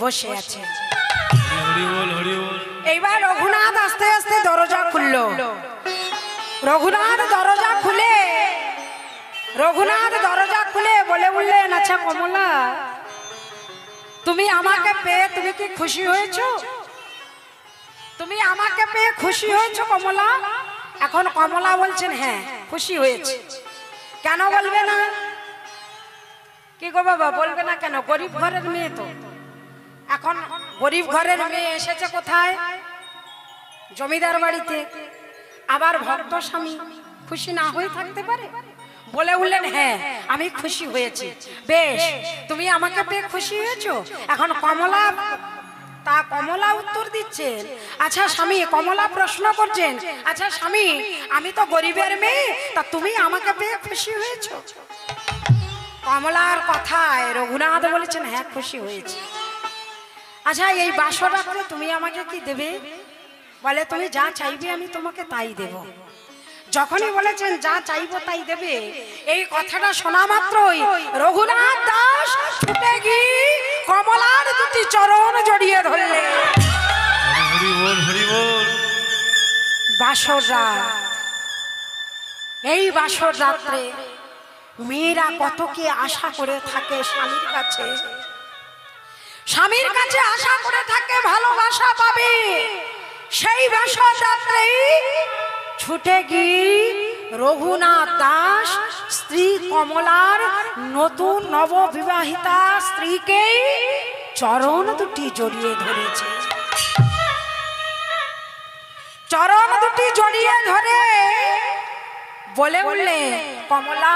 বসে আছে। হরি বল হরি বল। এইবার রঘুনাথ আস্তে আস্তে দরজা খুললো। রঘুনাথ দরজা খুলে রঘুনাথ দরজা খুলে বলে উঠলেন, আচ্ছা কমলা, তুমি আমাকে পেয়ে তুমি কি খুশি হয়েছো? তুমি আমাকে পেয়ে খুশি হয়েছো কমলা? এখন কমলা বলছেন হ্যাঁ খুশি হয়েছে। কেন বলবে না? কি গো বাবা, বলবে না কেন? গরিব ঘরের মেয়ে তো। এখন গরিব ঘরের মেয়ে এসেছে কোথায়? জমিদার বাড়িতে। আবার ভক্ত স্বামী, খুশি না হয়ে থাকতে পারে? বলে উঠলেন হ্যাঁ আমি খুশি হয়েছি। বেশ, তুমি আমাকে পেয়ে খুশি হয়েছো? এখন কমলা উত্তর দিচ্ছেন, আচ্ছা স্বামী, কমলা প্রশ্ন করছেন, আচ্ছা স্বামী, আমি তো গরিবের মেয়ে, তা তুমি আমাকে পেয়ে খুশি হয়েছো? কমলার কথায় রঘুনাথ বলেছেন হ্যাঁ খুশি হয়েছে। আচ্ছা এই বাসরাত্রে তুমি আমাকে কি দেবে? বলে তুমি যা চাইবে আমি তোমাকে তাই দেব। যখনই বলেছেন যা চাইবো তাই দেবে, এই কথাটা শোনা মাত্রই রঘুনাথ দাস ছুটে গিয়ে কমলার দুটি চরণ জড়িয়ে ধরলে। হরি বল, হরি বল। বাসর রাত, এই বাসর রাত্রে মেয়েরা কত কি আশা করে থাকে স্বামীর কাছে, স্বামীর কাছে আশা করে থাকে ভালোবাসা পাবে। সেই বাসর রাত্রেই ছুটে গিয়ে রঘুনাথ দাস স্ত্রী কমলার নতুন নববিবাহিতা স্ত্রীকে চরণ দুটি জড়িয়ে ধরেছে। চরণ দুটি জড়িয়ে ধরে বলে উঠলে, কমলা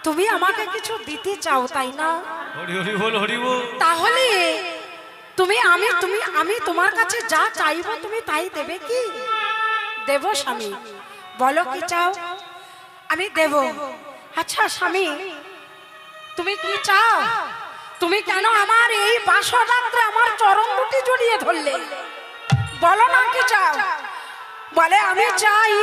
তুমি আমাকে কিছু দিতে চাও তাই না? হরি হরি বল, হরি বল। তাহলে আমি তোমার কাছে যা চাইবো তুমি তাই দেবে কি? দেব স্বামী, বলো কি চাও? আমি দেব। আচ্ছা স্বামী, তুমি কি চাও? তুমি কেন আমার এই বাসর রাত্রে আমার চরণ দুটি জড়িয়ে ধরলে? বলো না কি চাও? বলে আমি চাই,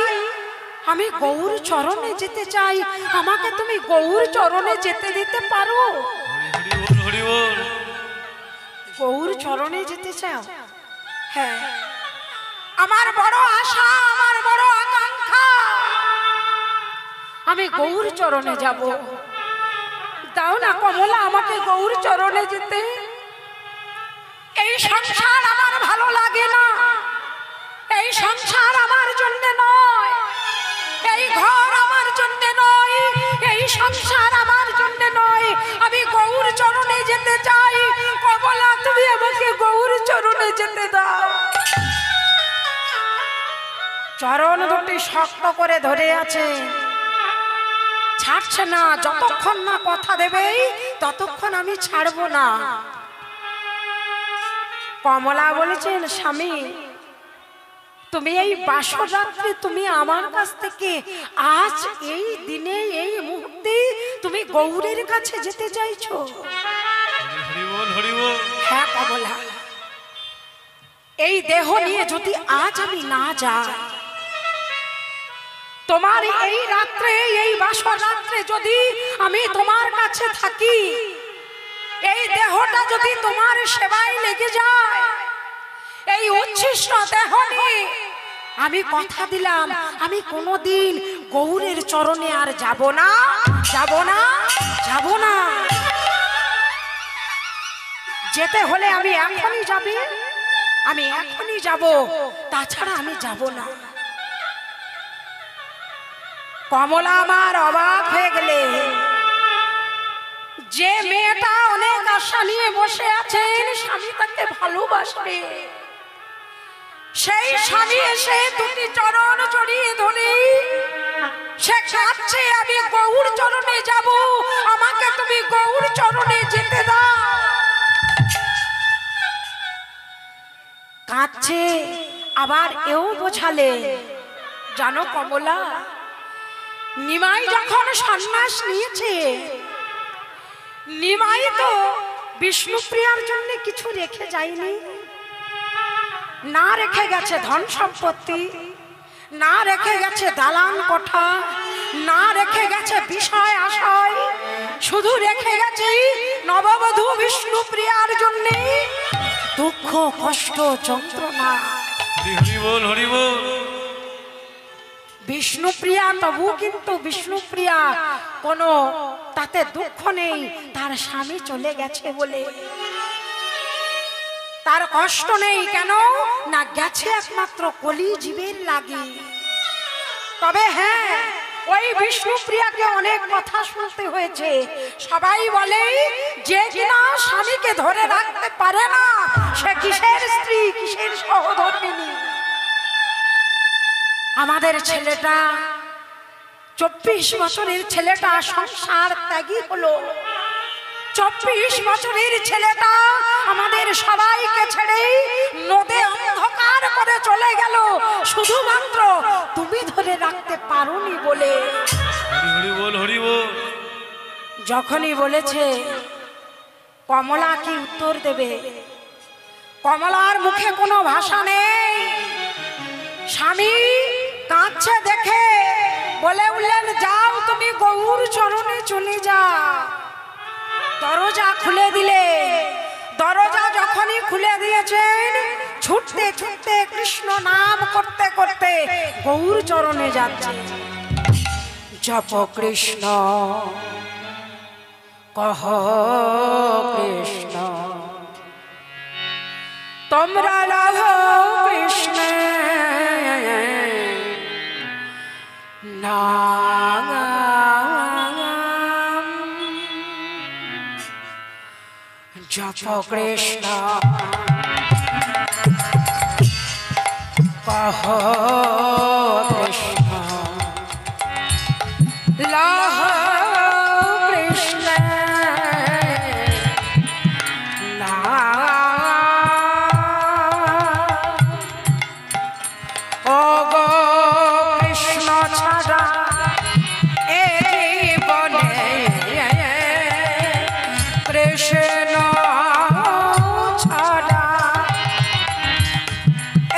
আমি গৌর চরণে যেতে চাই। আমাকে তুমি গৌর চরণে যেতে দিতে পারো? হরি বল, হরি বল। গৌর চরণে যেতে চাও? হ্যাঁ, আমার বড় আশা, আমার বড় আকাঙ্ক্ষা, আমি গৌর চরণে যাব। দাও না কমলা আমাকে গৌর চরণে যেতে। এই সংসার আমার ভালো লাগে না, এই সংসার আমার জন্য নয়, এই ঘর আমার জন্য নয়, এই সংসার আমার জন্য নয়। আমি গৌর চরণে যেতে চাই। কমলা তুমি আমাকে গৌর চরণে যেতে দাও। চরণ দুটি শক্ত করে ধরে আছে, ছাড়ছে না। যতক্ষণ না কথা দেবে ততক্ষণ আমি ছাড়বো না। কমলা বলেছেন স্বামী, তুমি এই বাসর রাত্রে তুমি আমার কাছ থেকে আজ এই দিনে এই মুহূর্তে তুমি গৌরের কাছে যেতে চাইছো? হরি বল, হরি বল। হ্যাঁ কমলা, এই দেহ নিয়ে যদি আজ আমি না যাই, তোমার এই রাত্রে এই বাসর রাত্রে যদি আমি তোমার কাছে থাকি, এই দেহটা যদি তোমার সেবায় লেগে যায়, এই উচ্ছিষ্ট দেহ নিয়ে আমি কথা দিলাম আমি কোনোদিন গৌরের চরণে আর যাব না, যাব না, যাব না। যেতে হলে আমি এখনই যাবি, আমি এখনই যাব, তাছাড়া আমি যাব না। কমলা আমার অবাক হয়ে গেলে, যে মেয়েটা অনেক আশা নিয়ে বসে আছেন স্বামী তাকে ভালোবাসবে, সেই স্বামী এসে দুটি চরণ জড়িয়ে ধরে সে কাঁদছে, আমি গৌর চরণে যাব, আমাকে তুমি গৌর চরণে যেতে দাও। কাঁদছে, আবার এও বোঝালে, জানো কমলা, নিমাই যখন সন্ন্যাস নিয়েছে, নিমাই তো বিষ্ণুপ্রিয়ার জন্য কিছু রেখে যায়নি। না রেখে গেছে ধন সম্পত্তি, না রেখে গেছে দালান কোঠা, না রেখে গেছে বিষয় আশয়, শুধু রেখে গেছে নববধূ বিষ্ণুপ্রিয়ার জন্য দুঃখ কষ্ট যন্ত্রণা। হরি বল, হরি বল। বিষ্ণুপ্রিয়া, তবু কিন্তু বিষ্ণুপ্রিয়া কোনো তাতে দুঃখ নেই, তার স্বামী চলে গেছে বলে তার কষ্ট নেই। কেন না গেছে একমাত্র কলি জীবের লাগে। তবে হ্যাঁ, ওই বিষ্ণুপ্রিয়াকে অনেক কথা শুনতে হয়েছে। সবাই বলে যে কিনা স্বামীকে ধরে রাখতে পারে না সে কিসের স্ত্রী, কিসের সহধর্মিণী। আমাদের ছেলেটা 24 বছরের ছেলেটা সংসার ত্যাগী হলো। 24 বছরের ছেলেটা আমাদের সবাইকে ছেড়ে নদে অন্ধকার করে চলে গেল, শুধুমাত্র তুমি ধরে রাখতে পারোনি বলে। হরি বল, হরি বল। যখনই বলেছে কমলা কি উত্তর দেবে, কমলার মুখে কোনো ভাষা নেই। স্বামী কাঁদছে দেখে বলে উঠলেন, যাও তুমি গৌর চরণে চলে যাও। দরজা খুলে দিলে, দরজা যখনই খুলে দিয়েছেন ছুটতে ছুটতে কৃষ্ণ নাম করতে করতে গৌর চরণে যাচ্ছে। জপ কৃষ্ণ কহ কৃষ্ণ তোমরা লাভ কৃষ্ণ নাম জপ কৃষ্ণ কহ কৃষ্ণ লাভ কৃষ্ণ ও গো কৃষ্ণ ছাড়া এ জীবনে কৃষ্ণ ছাড়া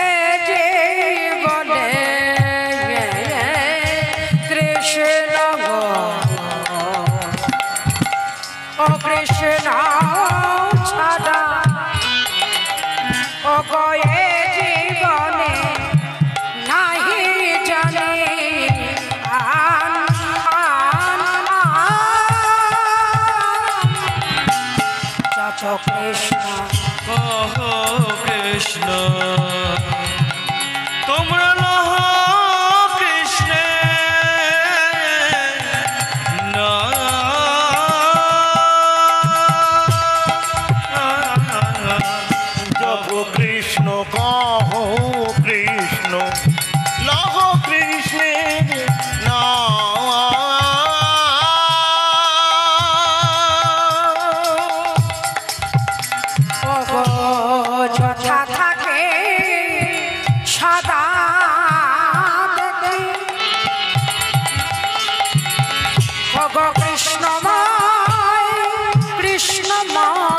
এ জীবনে কৃষ্ণ গো ও কৃষ্ণ ছাড়া ও গো এ জীবনে নাহি জানি আন আন জপ কৃষ্ণ কহ কৃষ্ণ তোমরা লহ কৃষ্ণ জপ কৃষ্ণ কহ কৃষ্ণ লহ কৃষ্ণের ওগো যথা থাকে সদা দেখে ওগো কৃষ্ণময় কৃষ্ণময়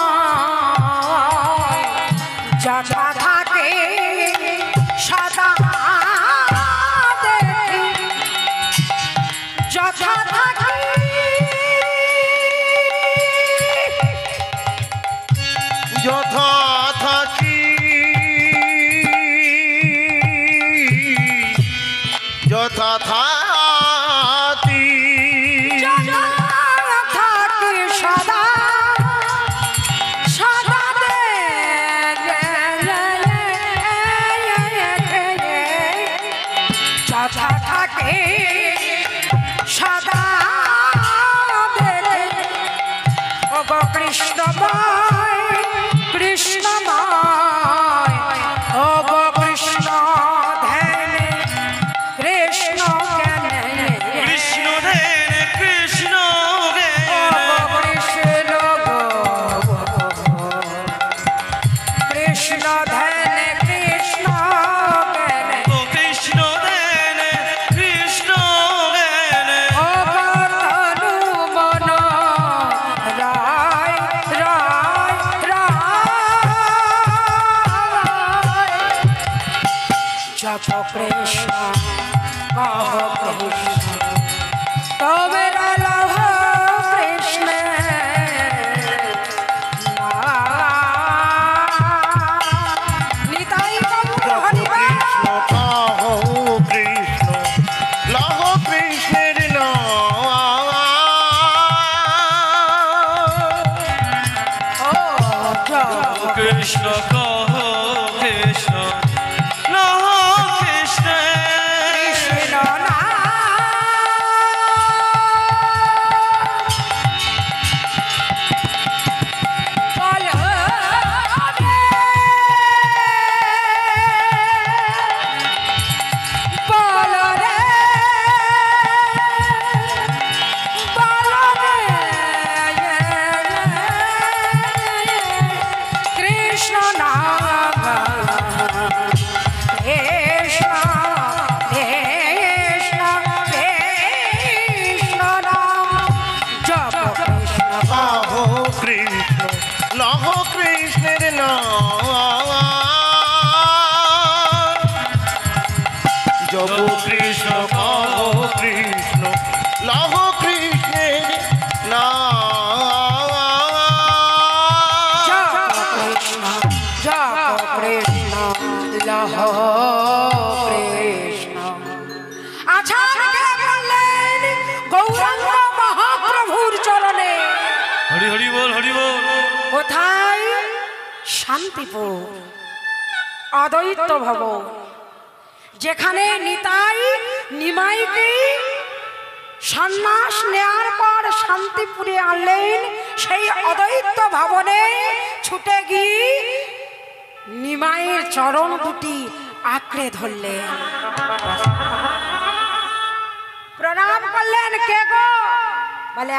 যথা থাকে সদা দেখে যথা থাকে যথা থাকি যথা থাকি থাকে সদা সদা যথা থাকে সদা ও গো কৃষ্ণময় কৃষ্ণময় ও গো কৃষ্ণ ধ্যানে কৃষ্ণ জ্ঞানে কৃষ্ণ ধ্যান কৃষ্ণ কৃষ্ণ ধ্যানে কৃষ্ণ জ্ঞানে ও কৃষ্ণ ধ্যান কৃষ্ণ জ্ঞান ও তনু মন রায় রায় রায় জপ কৃষ্ণ কহ কৃষ্ণ তোমরা লভ কৃষ্ণ নিতাই গৌর হরি কৃষ্ণ কহ কৃষ্ণ লহ কৃষ্ণের নাম কৃষ্ণ কহ কৃষ্ণ নহ কৃষ্ণ কৃষ্ণ নাম বলো রে, বলো রে, বলো রে, কৃষ্ণ নাম কৃষ্ণ কৃষ্ণ কৃষ্ণ নাম জপ কৃষ্ণ লহ কৃষ্ণ লহ কৃষ্ণের নাম জপ কৃষ্ণ কহ কৃষ্ণ লহ কৃষ্ণের নাম জপ কৃষ্ণ জপ কৃষ্ণ লহ কৃষ্ণ। আচ্ছা কে বললেন গৌরাঙ্গ মহাপ্রভুর চরণে হরি হরি বল হরি বল কোথায়? শান্তিপুর অদ্বৈত ভবন, যেখানে নিতাই নিমাইকে সন্ন্যাস নেয়ার পর শান্তিপুরে আনলেন, সেই অদ্বৈত ভবনে ছুটে গিয়ে নিমাইয়ের চরণ দুটি আঁকড়ে ধরলেন, প্রণাম করলেন। কে গো? বলে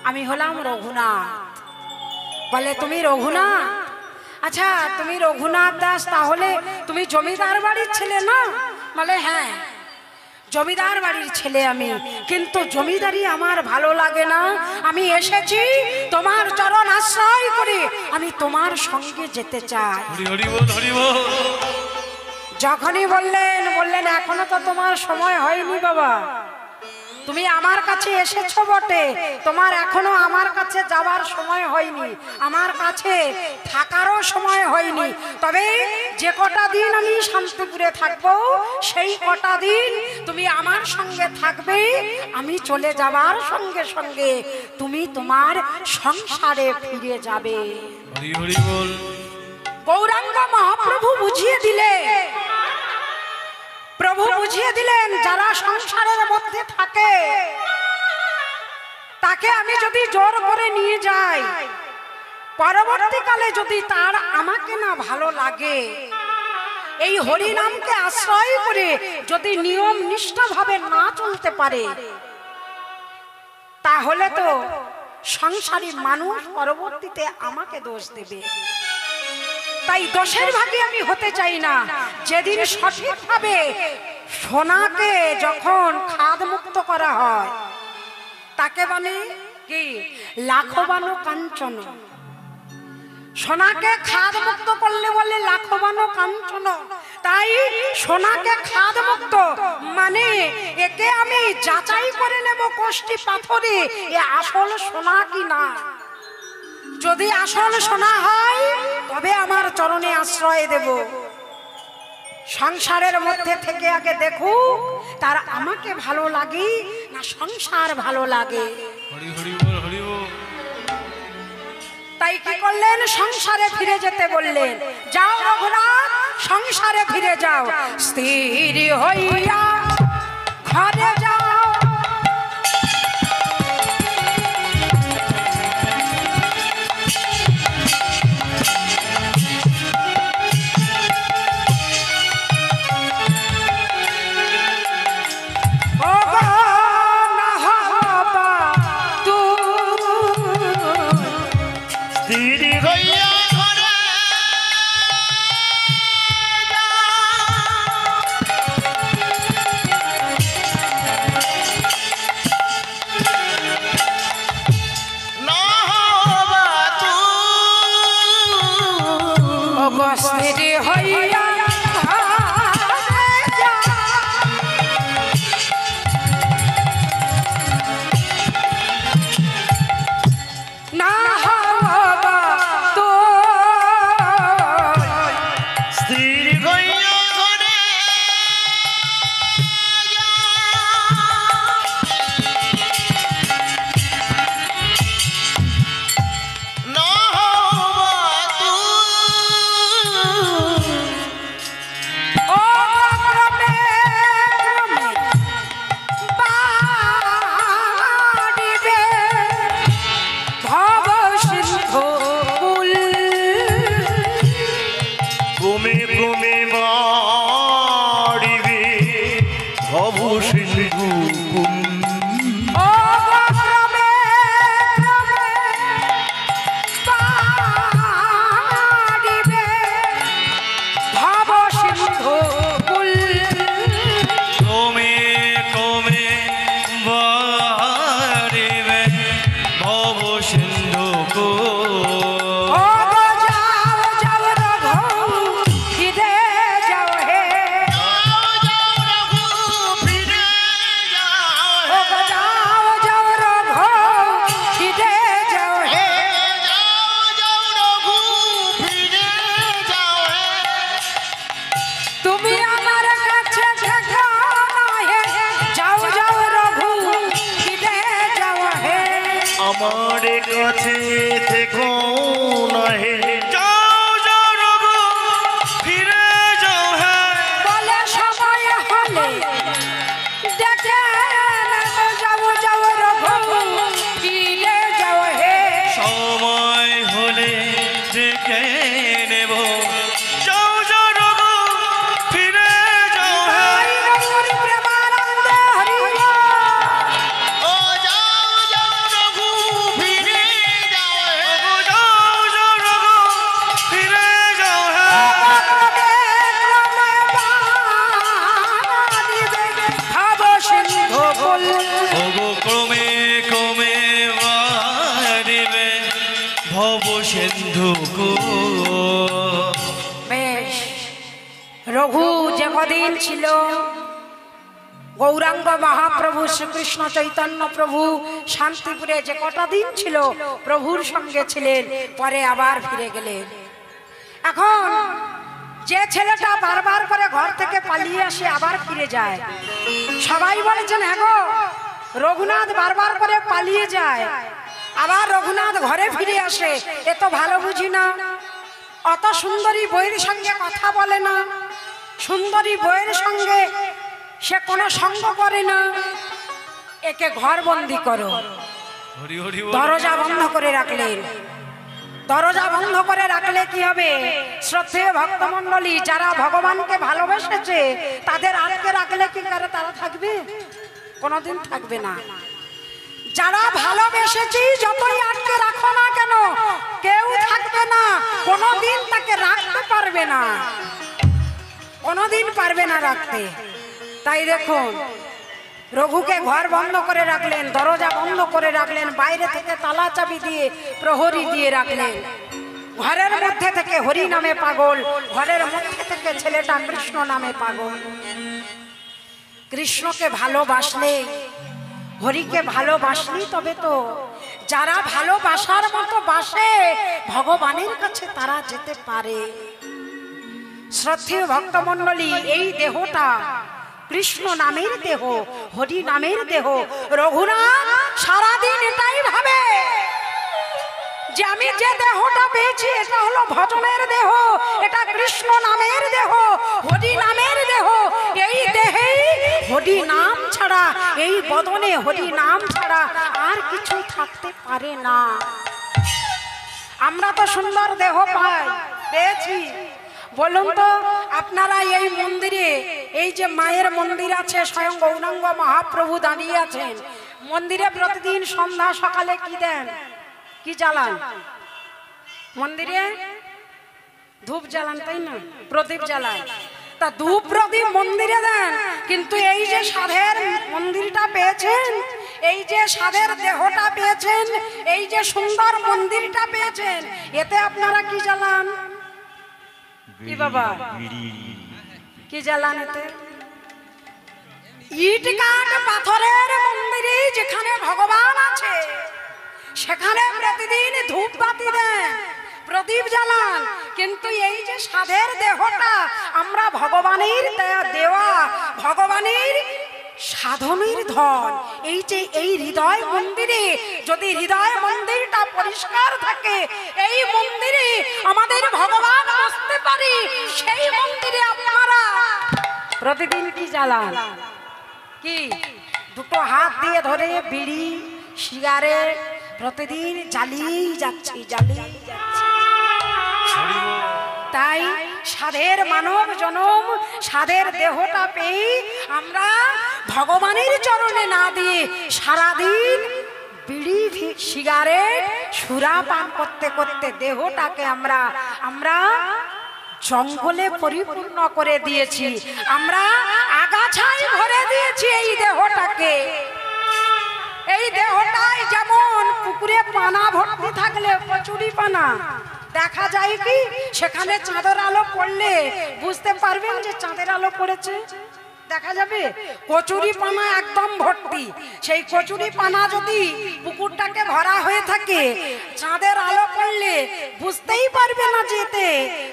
আমি হলাম রঘুনাথ। বলে তুমি রঘুনাথ? আচ্ছা তুমি রঘুনাথ দাস, তাহলে তুমি জমিদার বাড়ির ছেলে না? বলে হ্যাঁ জমিদার বাড়ির ছেলে আমি, কিন্তু জমিদারি আমার ভালো লাগে না, আমি এসেছি তোমার চরণ আশ্রয় করে, আমি তোমার সঙ্গে যেতে চাই। হরি হরি বল হরি বল যখনই বললেন এখনো তো তোমার সময় হয়নি বাবা, তুমি আমার কাছে এসেছো বটে, তোমার এখনো আমার কাছে যাবার সময় হয়নি, আমার কাছে থাকারও সময় হয়নি, তবে যে কটা দিন আমি শান্তিপুরে থাকবো সেই কটা দিন তুমি আমার সঙ্গে থাকবে, আমি চলে যাবার সঙ্গে সঙ্গে তুমি তোমার সংসারে ফিরে যাবে। হরি হরি বল গৌরাঙ্গ মহাপ্রভু বুঝিয়ে দিলেন যারা সংসারের মধ্যে থাকে তাকে আমি যদি জোর করে নিয়ে যাই, পরবর্তীকালে যদি তার আমাকে না ভালো লাগে, এই হরি নামকে আশ্রয় করে যদি নিয়ম নিষ্ঠাভাবে না চলতে পারে, তাহলে তো সংসারী মানুষ পরবর্তীতে আমাকে দোষ দেবে। তাই দোষের ভাগে আমি হতে চাই না। যেদিন সঠিকভাবে সোনাকে যখন খাদ মুক্ত করা হয় তাকে বলে কি লাখবানো কাঞ্চন, সোনাকে খাদ মুক্ত করলে বলে লাখবানো কাঞ্চন। তাই সোনাকে খাদ মুক্ত মানে একে আমি যাচাই করে নেব কোষ্ঠী পাথরে এ আসল সোনা কি না। যদি আসল সোনা হয় তবে আমার চরণে আশ্রয় দেব। সংসারের মধ্যে থেকে আগে দেখুক তার আমাকে ভালো লাগে না সংসার ভালো লাগে। হরি হরি বল হরি বল তাই কি করলেন? সংসারে ফিরে যেতে বললেন। যাও রঘুনাথ, সংসারে ফিরে যাও, স্থির হইয়া ঘরে যাও। হুকুম ও গো ক্রমে ক্রমে বাড়িবে ভব সিন্ধু কুল। কমে কমে বাড়িবে ভব সিন্ধু কুল। ও গো যাও যাও রঘু ফিরে যাও হে। ও গো যাও যাও রঘু ফিরে যাও হে। তুমি আমার কাছে দেখো না হে, যাও যাও রঘু ফিরে যাও হে। আমার কাছে দেখো না হে যাও যাও রঘু ফিরে যাও হে। বলে সময় হলে দেখে নেবো, যাও যাও রঘু ফিরে যাও হে। সময় হলে দেখে নেব। যাও যাও রঘু ফিরে যাও হে। আই রঘুর প্রেমানন্দে হরি বল। ও যাও যাও রঘু ফিরে যাও হে। ক্রমে ক্রমে বাড়িবে ভব সিন্ধু কুল। ওগো ক্রমে ক্রমে বাড়িবে ভব সিন্ধু কুল। বেশ, রঘু যে কদিন ছিল গৌরাঙ্গ মহাপ্রভু শ্রীকৃষ্ণ চৈতন্য প্রভু শান্তিপুরে যে কটা দিন ছিল প্রভুর সঙ্গে ছিলেন, পরে আবার ফিরে গেলেন। এখন যে ছেলেটা বারবার করে ঘর থেকে পালিয়ে আসে আবার ফিরে যায়, সবাই বলেছেন হ্যাঁ গো রঘুনাথ বারবার করে পালিয়ে যায় আবার রঘুনাথ ঘরে ফিরে আসে, এ তো ভালো বুঝি না। অত সুন্দরী বইয়ের সঙ্গে কথা বলে না, সুন্দরী বইয়ের সঙ্গে সে কোনো সঙ্গ করে না, একে ঘর বন্দি করো। হরি হরি বল। দরজা বন্ধ করে রাখলেন। দরজা বন্ধ করে রাখলে কি হবে? শ্রদ্ধেয় ভক্তমণ্ডলী যারা ভগবানকে ভালোবেসেছে তাদের আটকে রাখলে কি করে তারা থাকবে? কোনোদিন থাকবে না। যারা ভালোবেসেছি যতই আটকে রাখো না কেন কেউ থাকবে না, কোনোদিন তাকে রাখতে পারবে না, কোনোদিন পারবে না রাখতে। তাই দেখুন রঘুকে ঘর বন্ধ করে রাখলেন, দরজা বন্ধ করে রাখলেন, বাইরে থেকে তালা চাবি দিয়ে প্রহরী দিয়ে রাখলেন। ঘরের মধ্যে থেকে হরি নামে পাগল, ঘরের মধ্যে থেকে ছেলেটা কৃষ্ণ নামে পাগল। কৃষ্ণকে ভালোবাসলে হরিকে ভালোবাসলি তবে তো যারা ভালোবাসার মতো বাসে ভগবানের কাছে তারা যেতে পারে। শ্রদ্ধেয় ভক্তমণ্ডলী এই দেহটা কৃষ্ণ নামের দেহ, হরি নামের দেহ। রঘুনাথ সারাদিন এটাই ভাবে যে আমি যে দেহটা পেয়েছি এটা হলো ভজনের দেহ, এটা কৃষ্ণ নামের দেহ, হরি নামের দেহ। এই দেহেই হরি নাম ছাড়া, এই বদনে হরি নাম ছাড়া আর কিছু থাকতে পারে না। আমরা তো সুন্দর দেহ পেয়েছি। বলুন তো আপনারা এই মন্দিরে, এই যে মায়ের মন্দির আছে, স্বয়ং গৌরাঙ্গ মহাপ্রভু দাঁড়িয়ে আছেন মন্দিরে, প্রতিদিন সন্ধ্যা সকালে কি দেন? কি জ্বালান? মন্দিরে ধূপ জ্বালান, তাই না? প্রদীপ জ্বালান। তা ধূপ প্রদীপ মন্দিরে দেন, কিন্তু এই যে সাধের মন্দিরটা পেয়েছেন, এই যে সাধের দেহটা পেয়েছেন, এই যে সুন্দর মন্দিরটা পেয়েছেন, এতে আপনারা কি জ্বালান? কি বাবা কি জ্বালান এতে? ইট কাঠ পাথরের মন্দিরে যেখানে ভগবান আছে সেখানে প্রতিদিন ধূপ বাতি দেন, প্রদীপ জ্বালান, কিন্তু এই যে সাধের দেহটা আমরা ভগবানের দেওয়া, ভগবানের সাধনের ধন, এই যে এই হৃদয় মন্দিরে যদি হৃদয় মন্দিরটা পরিষ্কার থাকে, এই মন্দিরে আমাদের ভগবান বসতে পারি, সেই মন্দিরে আপনারা প্রতিদিন কি জ্বালান? কি দুটো হাত দিয়ে ধরে বিড়ি সিগারেট প্রতিদিন জ্বালিয়েই যাচ্ছি, জ্বালিয়েই যাচ্ছি। তাই সাধের মানব জনম, সাধের দেহটা পেয়ে আমরা ভগবানের চরণে না দিয়ে সারাদিন বিড়ি সিগারেট সুরা পান করতে করতে দেহটাকে আমরা জঙ্গলে পরিপূর্ণ করে দিয়েছি, আমরা আগাছায় ভরে দিয়েছি এই দেহটাকে। এই দেহটাই যেমন পুকুরে পানা ভর্তি থাকলে কচুরি পানা দেখা যায় কি, সেখানে চাঁদের আলো পড়লে বুঝতে পারবেন যে চাঁদের আলো পড়েছে, দেখা যাবে কচুরি পানা একদম ভর্তি। সেই কচুরি পানা যদি পুকুরটাকে ভরা হয়ে থাকে, চাঁদের আলো পড়লে বুঝতেই পারবে না যেতে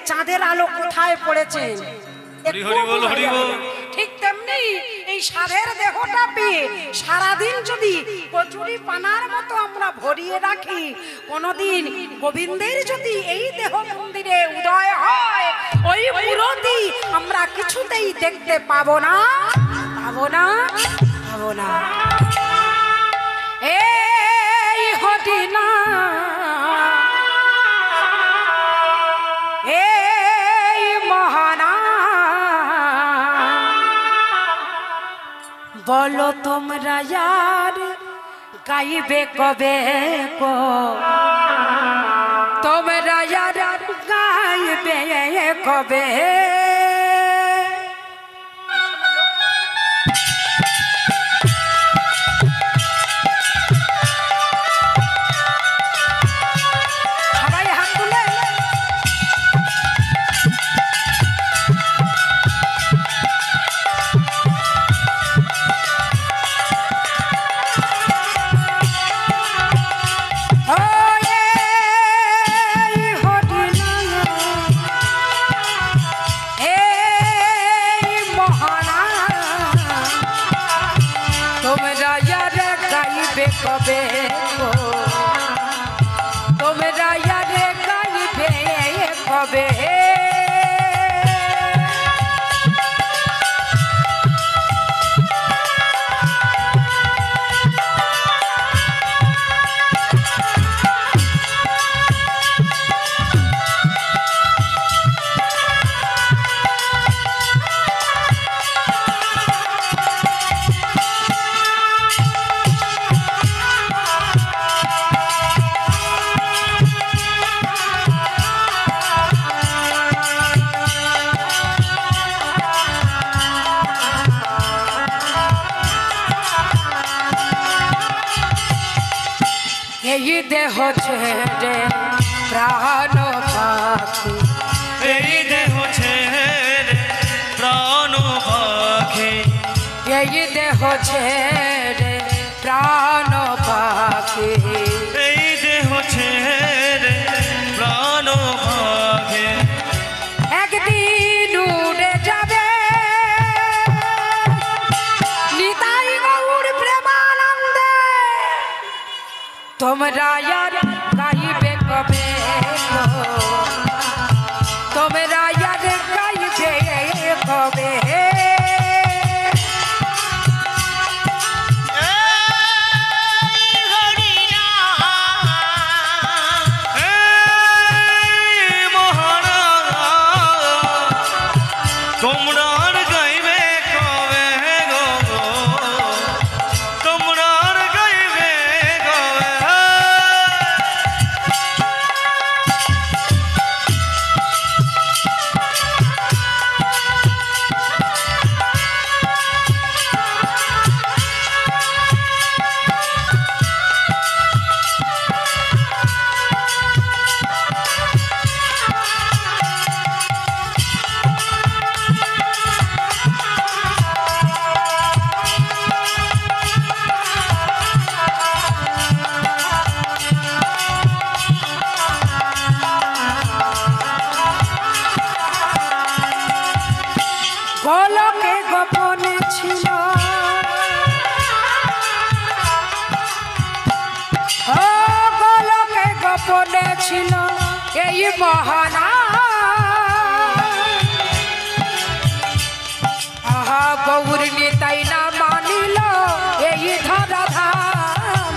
চাঁদের আলো কোথায় পড়েছে। ঠিক তেমনি এই সাধের দেহটা পেয়ে সারাদিন যদি কচুরি পানার মতো আমরা ভরিয়ে রাখি, কোনদিন গোবিন্দের যদি এই দেহ মন্দিরে উদয় হয়, ওই মূরতি আমরা কিছুতেই দেখতে পাবো না, পাবো না, পাবো না। এই হটিনা এই মহানা, বলো তোমরা यार গাইবে কবে গো, তোমরা यार গাইবে কবে। সবাই হাত তুলে কবে গো, তোমরা यार গাইবে কবে। এই দেহ ছেড়ে প্রাণ পাখি, এই দেহ ছেড়ে প্রাণ পাখি, এই দেহ ছেড়ে প্রাণ পাখি, এই দেহ ছেড়ে প্রাণ পাখি, একদিন উড়ে যাবে নিতাই গৌর প্রেমানন্দে। তোমরা यार গাইবে কবে গো, তোমরা यार গাইবে কবে। তোমরা আর গাইবে কবে গো, তোমরা আর গাইবে কবে। গোলকে গোপনে ছিল ও গোলকে গোপনে ছিল এই মহানা, আহা গৌর নিতাই না মানিল এই ধরাধাম।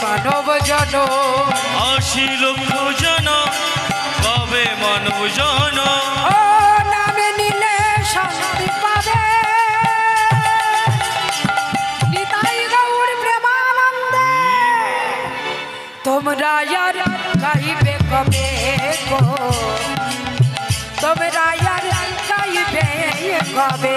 মানব জন 80 লক্ষ জন পাবে মানব জন ও নামে নিলে শান্তি পাবে নিতাই গৌর প্রেমানন্দে তোমরা আর গাইবে কবে গো তোমরা আর গাইবে কবে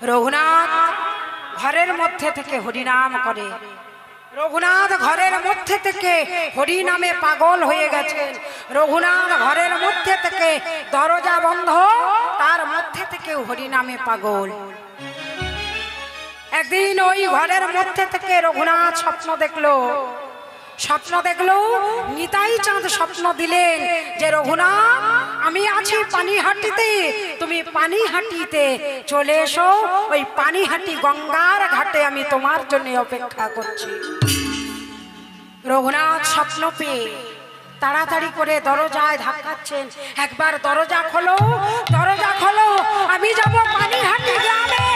রঘুনাথ ঘরের মধ্যে থেকে হরিনাম করে রঘুনাথ ঘরের মধ্যে থেকে হরিনামে পাগল হয়ে গেছেন রঘুনাথ ঘরের মধ্যে থেকে দরজা বন্ধ তার মধ্যে থেকে হরিনামে পাগল একদিন ওই ঘরের মধ্যে থেকে রঘুনাথ স্বপ্ন দেখলো নিতাই চাঁদ স্বপ্ন দিলেন যে রঘুনাথ আমি আছি পানিহাটিতে তুমি পানিহাটিতে চলে এসো ওই পানিহাটি গঙ্গার ঘাটে আমি তোমার জন্য অপেক্ষা করছি রঘুনাথ স্বপ্ন পেয়ে তাড়াতাড়ি করে দরজায় ধাক্কাচ্ছেন একবার দরজা খোলো আমি যাব পানিহাটি গ্রামে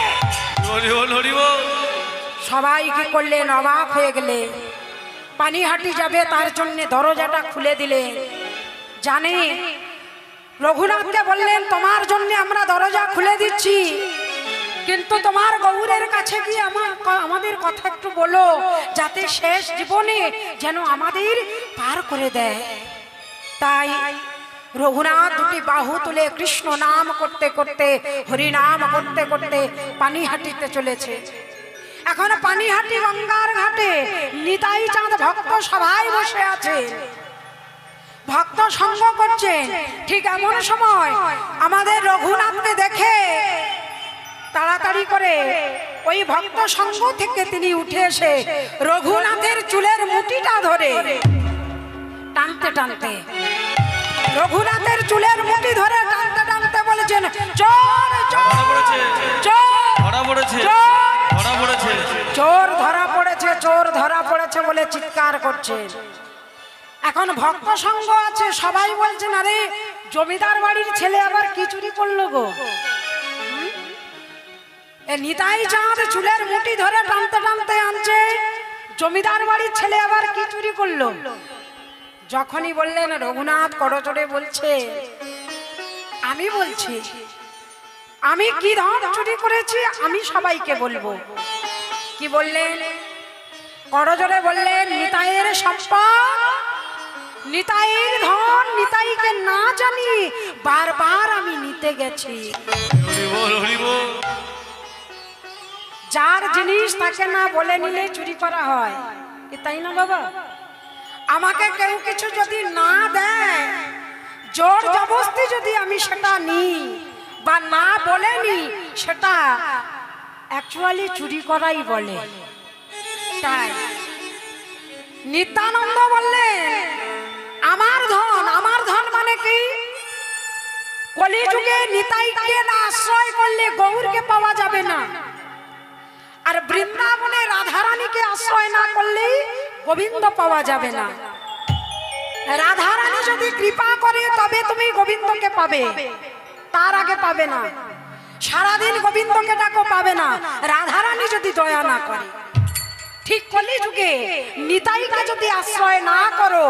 সবাই কি করলেন অবাক হয়ে গেলে পানিহাটি যাবে তার জন্য দরজাটা খুলে দিলে জানে রঘুনাথকে বললেন তোমার জন্য আমরা দরজা খুলে দিচ্ছি কিন্তু তোমার গৌরের কাছে গিয়ে আমাদের কথা একটু বলো যাতে শেষ জীবনে যেন আমাদের পার করে দেয় তাই রঘুনাথ দুটি বাহু তুলে কৃষ্ণ নাম করতে করতে হরিনাম করতে করতে পানিহাটিতে চলেছে এখন পানিহাটি গঙ্গার ঘাটে নিতাই চাঁদ ভক্ত সভায় বসে আছে ভক্ত সঙ্গ করছেন ঠিক এমন সময় আমাদের রঘুনাথকে দেখে তাড়াতাড়ি করে ওই ভক্ত সঙ্গ থেকে তিনি উঠে এসে রঘুনাথের চুলের মুঠিটা ধরে টানতে টানতে রঘুনাথের চুলের মুঠি ধরে টানতে টানতে বলেছেন চোর চোর চোর ধরা পড়েছে বলে চিৎকার করছে এখন ভক্ত সঙ্গ আছে সবাই বলছেন আরে জমিদার বাড়ির ছেলে আবার কি চুরি করলো গো নিতাই চাঁদ চুলের মুঠি ধরে টানতে টানতে আনছে জমিদার বাড়ির ছেলে আবার কি চুরি করলো যখনই বললেন রঘুনাথ করজোড়ে বলছে আমি বলছি আমি কি ধন চুরি করেছি আমি সবাইকে বলবো কি বললেন করজোড়ে বললেন নিতাইয়ের সম্পদ নিতাইয়ের ধন নিতাইকে না জানি বারবার আমি নিতে গেছি যার জিনিস তাকে না বলে নিলে চুরি করা হয় তাই না বাবা আমাকে কেউ কিছু যদি না দেয় জোর জবরদস্তি যদি আমি সেটা নিই বা না বলে নি সেটা অ্যাকচুয়ালি চুরি করাই বলে তাই নিত্যানন্দ বললেন আমার ধন মানে কি কলিযুগে নিতাইকে না আশ্রয় করলে গৌরকে পাওয়া যাবে না আর বৃন্দাবনে রাধারানীকে আশ্রয় না করলে গোবিন্দ পাওয়া যাবে না রাধারানী যদি কৃপা করে তবে তুমি গোবিন্দকে পাবে তার আগে পাবে না সারাদিন গোবিন্দকে ডাকো পাবে না রাধারানী যদি দয়া না করে ঠিক কলিযুগে নিতাইকে যদি আশ্রয় না করো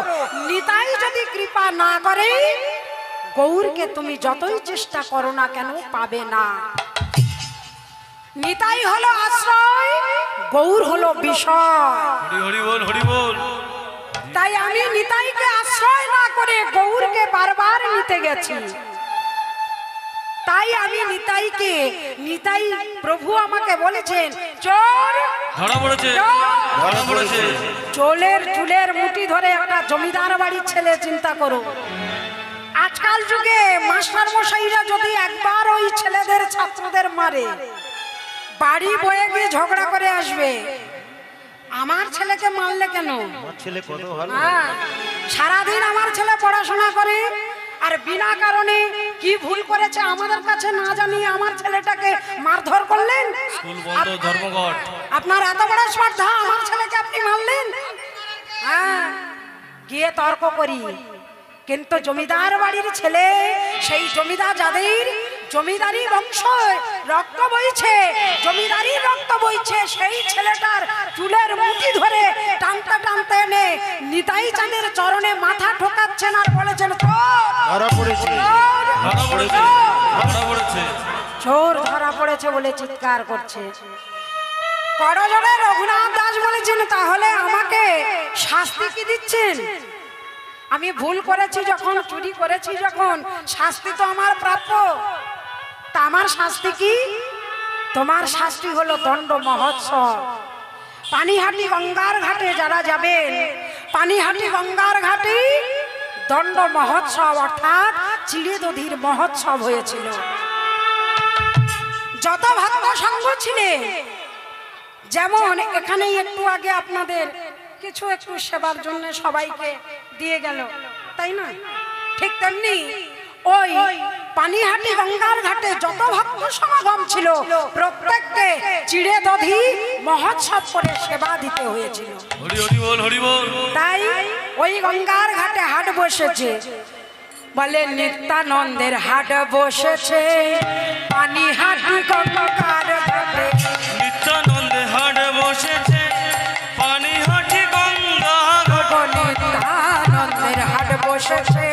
নিতাই যদি কৃপা না করে গৌরকে তুমি যতই চেষ্টা করো না কেন পাবে না নিতাই হলো আশ্রয় গৌর হলো বিষয় হরি বল হরি বল তাই আমি নিতাইকে আশ্রয় না করে গৌরকে বারবার নিতে গেছি। তাই আমি নিতাই প্রভু আমাকে বলেছেন, চোর ধরা পড়েছে, ধরা পড়েছে। চুলের মুঠি ধরে একটা জমিদার বাড়ির ছেলে, চিন্তা করো। আজকাল যুগে মাস্টার মশাইরা যদি একবার ওই ছেলেদের ছাত্রদের মারে, বাড়ি বয়ে গিয়ে ঝগড়া করে আসবে, আমার ছেলেকে মারলে কেন? আমার ছেলে কত ভালো। হ্যাঁ, সারাদিন আমার ছেলে পড়াশোনা করে আর বিনা কারণে কি ভুল করেছে আমাদের কাছে না জানিয়ে আমার ছেলেটাকে মারধর করলেন। স্কুল বন্ধ, ধর্মঘট। আপনার এত বড় স্পর্ধা, আমার ছেলেকে আপনি মারলেন। হ্যাঁ, গিয়ে তর্ক করি। কিন্তু জমিদার বাড়ির ছেলে, সেই জমিদার যাদের জমিদারি বংশ রক্ত বইছে, জমিদারি রক্ত বইছে, সেই ছেলেটার চুলের মুঠি ধরে টানতে টানতে এনে নিতাই চাঁদের চরণে মাথা ঠোকাচ্ছেন আর বলেছেন, ধরা পড়েছে, ধরা পড়েছে, ধরা পড়েছে। চোর ধরা পড়েছে বলে চিৎকার করছে। করজোড়ে রঘুনাথ দাস বলেছেন, তাহলে আমাকে শাস্তি কি দিচ্ছেন? আমি ভুল করেছি যখন, চুরি করেছি যখন, শাস্তি তো আমার প্রাপ্য। তা আমার শাস্তি কি? তোমার শাস্তি হলো দণ্ড মহোৎসব। পানিহাটি গঙ্গার ঘাটে যারা যাবেন, পানিহাটি গঙ্গার ঘাটে দণ্ড মহোৎসব অর্থাৎ চিড়ে দধির মহোৎসব হয়েছিল। যত ভক্ত সংঘ ছিলেন, যেমন এখানে একটু আগে আপনাদের কিছু একটু সেবার জন্য সবাইকে দিয়ে গেল, তাই না? ঠিক তেমনি ওই পানিহাটি গঙ্গার ঘাটে যত ভক্ত সমাগম ছিল, প্রত্যেককে চিড়ে দধি মহোৎসব করে সেবা দিতে হয়েছিল। হরি হরি বল, হরি বল। তাই ওই গঙ্গার ঘাটে হাট বসেছে, বলে নিত্যানন্দের হাট বসেছে পানিহাটি গঙ্গার ঘাটে। নিত্যানন্দে হাট বসেছে পানিহাটি গঙ্গা ঘাটে। নিত্যানন্দের হাট বসেছে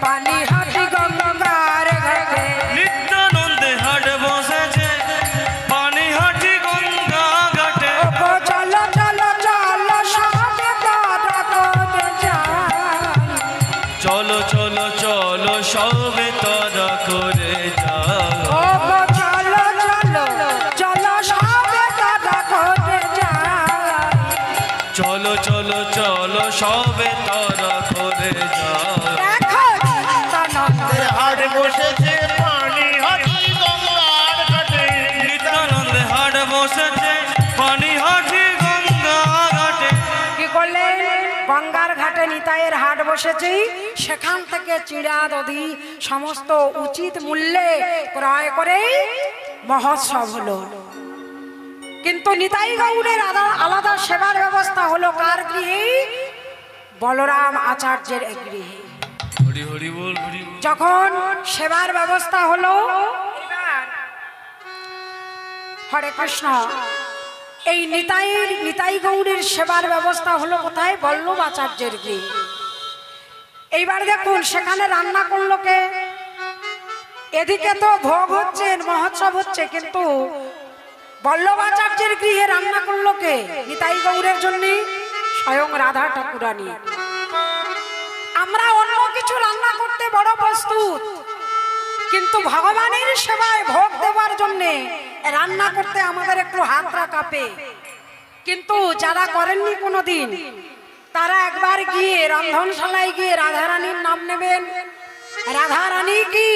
পানিহাটি গঙ্গার ঘাটে। নিত্যানন্দে হাট বসেছে পানিহাটি গঙ্গা ঘাটে। ও চলো চলো চলো সবে দাদা করে যাই। চলো চলো চলো সবে তরা করে যাও। ও চলো চলো চলো সবে দাদা করে যাই। চলো চলো চলো সবে তরা করে যাও। দেখো নিত্যানন্দের হাট বসেছে পানিহাটি গঙ্গার ঘাটে। নিত্যানন্দে হাট বসেছে পানিহাটি গঙ্গা ঘাটে। কি করলেন? গঙ্গার ঘাটে নিতাইয়ের হাট বসেছে, সেখান থেকে চিড়া দধি সমস্ত উচিত মূল্যে ক্রয় করে মহোৎসব হলো। কিন্তু নিতাই গৌড়ের আলাদা সেবার ব্যবস্থা হলো কার গৃহে? বলরাম আচার্যের গৃহে। হরি হরি বল, হরি বল। যখন সেবার ব্যবস্থা হলো, এবার হরে কৃষ্ণ, এই নিতাই গৌড়ের সেবার ব্যবস্থা হলো কোথায়? বল্লভ আচার্যের গৃহে। এইবার দেখুন সেখানে রান্না করলো কে? এদিকে তো ভোগ হচ্ছে, মহোৎসব হচ্ছে, কিন্তু বল্লভ আচার্যের গৃহে রান্না করলো কে? নিতাই গৌড়ের জন্য স্বয়ং রাধা ঠাকুরানী। আমরা অন্য কিছু রান্না করতে বড় প্রস্তুত, কিন্তু ভগবানের সেবায় ভোগ দেওয়ার জন্য রান্না করতে আমাদের একটু হাতটা কাঁপে। কিন্তু যারা করেননি কোনোদিন, তারা একবার গিয়ে রন্ধনশালায় গিয়ে রাধারানীর নাম নেবেন। রাধারানী কি,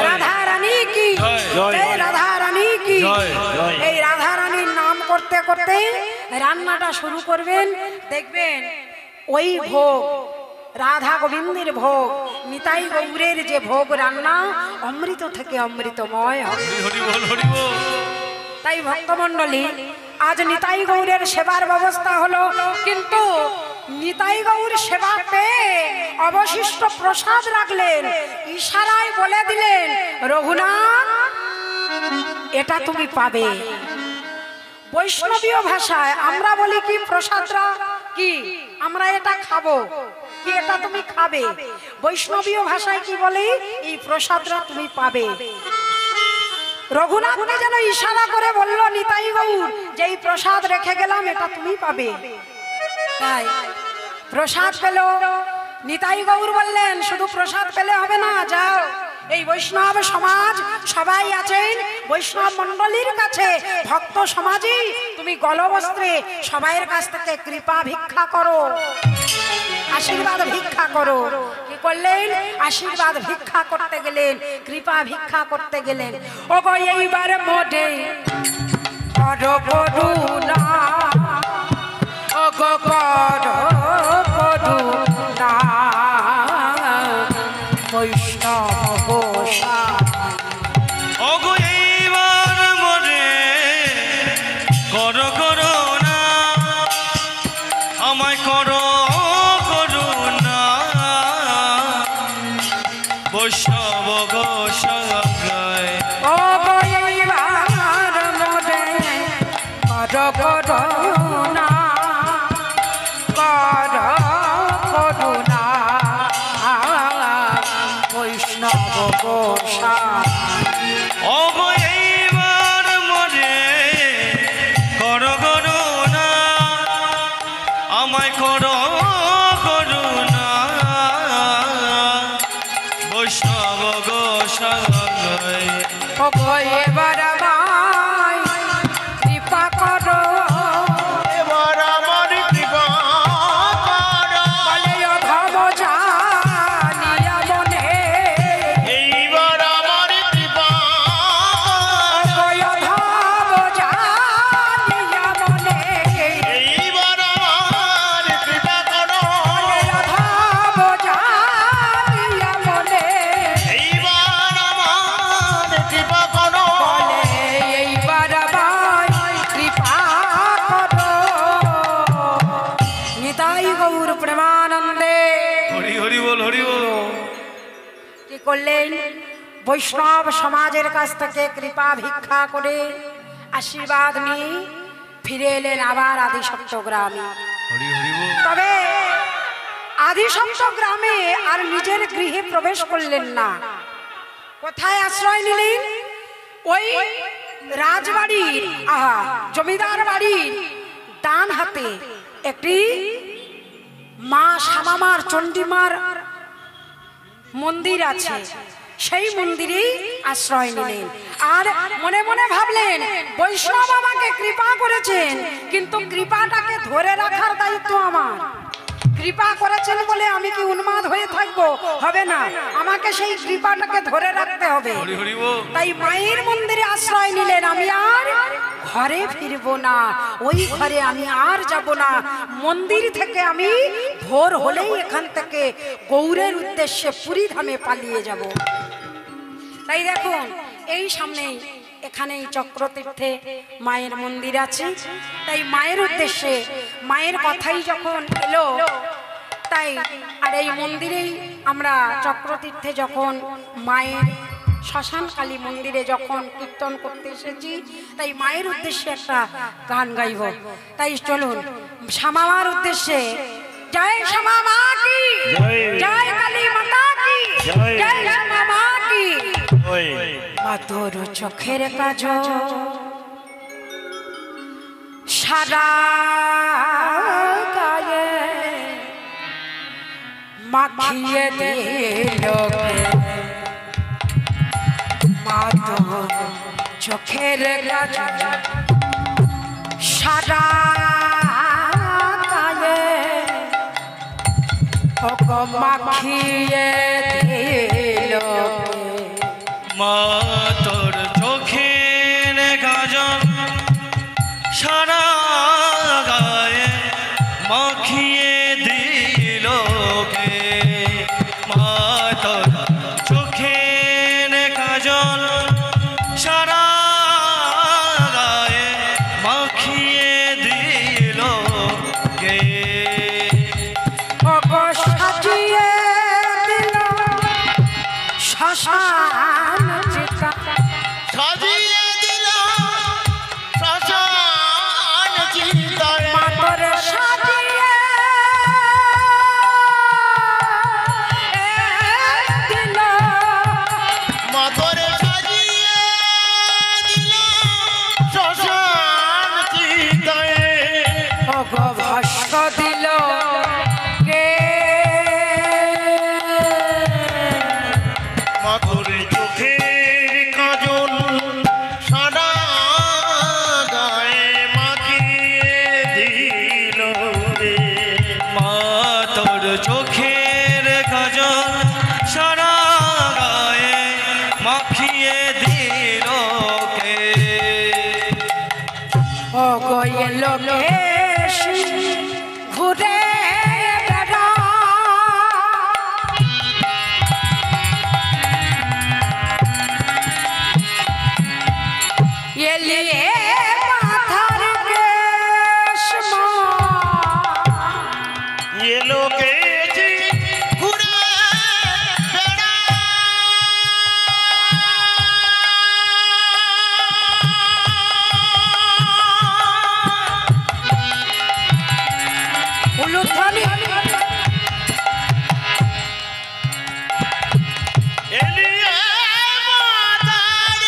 রাধারানী কি, এই রাধারানী কি, এই রাধারানীর নাম করতে করতে রান্নাটা শুরু করবেন। দেখবেন ওই ভোগ, রাধা গোবিন্দের ভোগ, নিতাই গৌরের যে ভোগ রান্না, অমৃত থেকে অমৃতময় হবে। হরি হরি বল, হরি বল। তাই ভক্তমণ্ডলী, আজ নিতাই গৌরের সেবার ব্যবস্থা হলো, কিন্তু নিতাই গৌর সেবা পেয়ে অবশিষ্ট প্রসাদ রাখলেন, ইশারায় বলে দিলেন, রঘুনাথ এটা তুমি পাবে। বৈষ্ণবীয় ভাষায় আমরা বলি কি, প্রসাদরা কি, আমরা এটা খাবো, কি এটা তুমি খাবে। বৈষ্ণবীয় ভাষায় কি বলে? এই প্রসাদরা তুমি পাবে। রঘুনাথকে যেন ইশারা করে বলল নিতাই গৌর যে এই প্রসাদ রেখে গেলাম, এটা তুমি পাবে। তাই প্রসাদ পেল, নিতাই গৌর বললেন শুধু প্রসাদ পেলে হবে না, যাও এই বৈষ্ণব সমাজ সবাই আছেন, বৈষ্ণব মণ্ডলীর কাছে ভক্ত সমাজই তুমি গলবস্ত্রে সবাইয়ের কাছ থেকে কৃপা ভিক্ষা করো, আশীর্বাদ ভিক্ষা করো। কি করলেন? আশীর্বাদ ভিক্ষা করতে গেলেন, কৃপা ভিক্ষা করতে গেলেন। ও গো এইবার মোটে করো করুণা, ও গো করো করুণা, বৈষ্ণব ওগো এইবার মরে করো করুণা, আমায় করো করুণা, বৈষ্ণব গোসাই। ও গো এইবার মোরে করো করুণা, করো করুণা, বৈষ্ণব গোসাই। ওগো এইবার মরে করো করুণা, আমায় করো করুণা, বৈষ্ণব গোসাই। ও গো এবার আমায় কৃপা করো, এবার আমার কৃপা করো। বলে অধম জানিয়া মনে, এইবার আমার কৃপা ও গো অধম জানিয়া মনে, এইবার আমার কৃপা করো। বলে অধম জানিয়া মনে, এইবার আমার কৃপা করো। বলে এইবার আমায় কৃপা করো। নিতাই গৌর প্রেমানন্দে হরি হরি বল, হরি বল। কি করলেন? বৈষ্ণব সমাজের কাছ থেকে কৃপা ভিক্ষা করে আশীর্বাদ নিয়ে ফিরে এলেন আবার আদিসপ্ত গ্রামে। হরি হরি বল। তবে আদিসপ্ত গ্রামে আর নিজের গৃহে প্রবেশ করলেন না। কোথায় আশ্রয় নিলেন? ওই রাজবাড়ির জমিদার বাড়ির ডান হাতে একটি মা শ্যামামার চণ্ডীমার মন্দির আছে, সেই মন্দিরেই আশ্রয় নিলেন। আর মনে মনে ভাবলেন বৈষ্ণব আমাকে কৃপা করেছেন, কিন্তু কৃপাটাকে ধরে রাখার দায়িত্ব আমার। কৃপা করেছেন বলে আমি কি উন্মাদ হয়ে থাকবো? হবে না, আমাকে সেই কৃপাটাকে ধরে রাখতে হবে। হরি হরি বল। তাই মায়ের মন্দিরে আশ্রয় নিলেন। আমি আর ঘরে ফিরবো না, ওই ঘরে আমি আর যাব না। মন্দির থেকে আমি ভোর হলেই এখান থেকে গৌরের উদ্দেশ্যে পুরী ধামে পালিয়ে যাব। তাই দেখুন এই সামনেই এখানেই চক্রতীর্থে মায়ের মন্দির আছে। তাই মায়ের উদ্দেশ্যে মায়ের কথাই যখন এলো, তাই আর এই মন্দিরেই আমরা চক্রতীর্থে যখন মায়ের শ্মশান কালী মন্দিরে যখন কীর্তন করতে এসেছি, তাই মায়ের উদ্দেশ্যে একটা গান গাইব। তাই চলুন শ্যামামার উদ্দেশ্যে জয় শ্যামা মা কি, জয় কালী মাতা কি, জয় শ্যামা মা কি। তোর চোখের কাজ সারা গায়ে মাখিয়ে দিল, মা তোর চোখের কাজ সারা গায়ে মাখিয়ে দিল, মা তোর চোখের কাজল সারা গায়ে মাখিয়ে দিল কে। মা তোর চোখের কাজল সারা গায়ে মাখিয়ে দিল কে। সাজিয়ে দিল শ্মশান চিতা, সাজিয়ে দিল শ্মশান চিতায়। মাতর সাজিয়ে দিল, মাতরে সাজিয়ে দিল শ্মশান চিতায়। ভস্ম দিল কে, এ লোকেশ ঘুরে বেড়া এলিয়ে মাথার কেশ মা এ লোকেছি ঘুরে বেড়া উলুধ্বনি এলিয়ে মাতার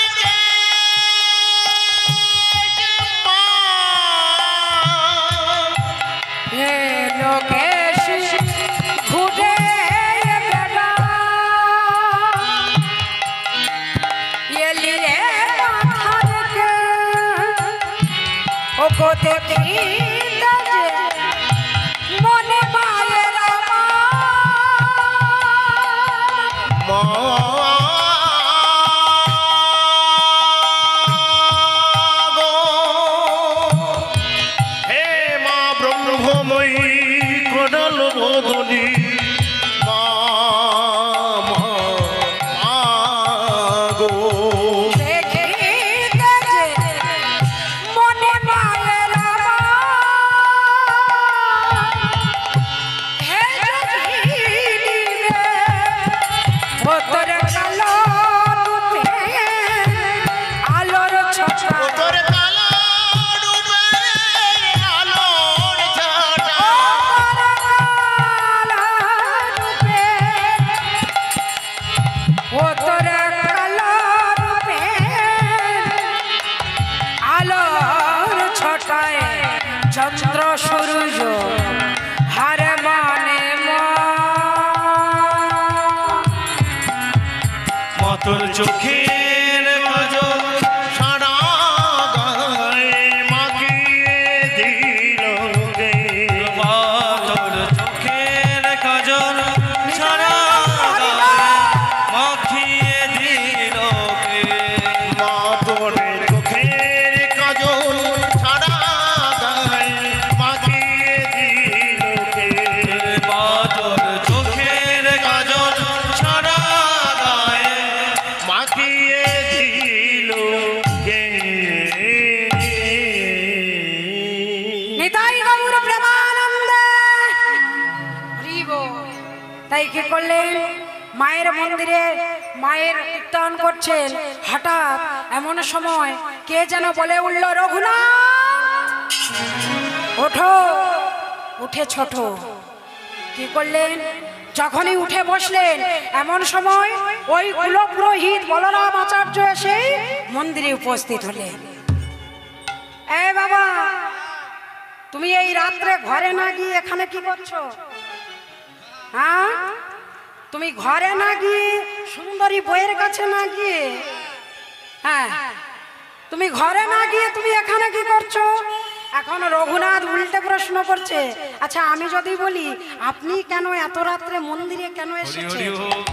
মা হে লোকেশ ঘুরে বেড়া এলিয়ে মাথার কেশ ও গো দেখি মনে মায়ের হে মা ব্রহ্মময়ী কোডল বোধনী মা গো দেখিতে যে মনে মায়ের হে জগিনিবে ভোতর কালো রূপে আলোর ছোটা তোর কালো রূপে আলোর ছটা ভোতর কালো রূপে আলোর ছটায় চন্দ্র সূর্য হার মানে মতর চোখের কাজল সারা গায়ে মাখিয়ে দিল রে মতর চোখের কাজল সারা গায়ে মাখিয়ে দিল কে মা তোর চোখের কাজল সারা গায়ে মাখিয়ে দিল রে মতর চোখের কাজল সারা গায়ে মাখিয়ে দিল কে নিতাই গৌর প্রেমানন্দে হরি বল। তাই কি করলেন মায়ের মন্দিরে মায়ের কীর্তন করছেন হঠাৎ এমন সময় কে যেন বলে উঠল রঘুনাথ ওঠো উঠে ছোট কি করলেন যখনই উঠে বসলেন এমন সময় ওই কুলপুরোহিত বলরাম আচার্য এসে মন্দিরে উপস্থিত হলেন এ বাবা তুমি এই রাত্রে ঘরে না গিয়ে এখানে কি করছো হ্যাঁ তুমি ঘরে না গিয়ে সুন্দরী বইয়ের কাছে না গিয়ে হ্যাঁ তুমি ঘরে না গিয়ে তুমি এখানে কি করছো এখন রঘুনাথ উল্টে প্রশ্ন করছে আচ্ছা আমি যদি বলি আপনি কেন এত রাত্রে মন্দিরে কেন হরি এসেছেন হোক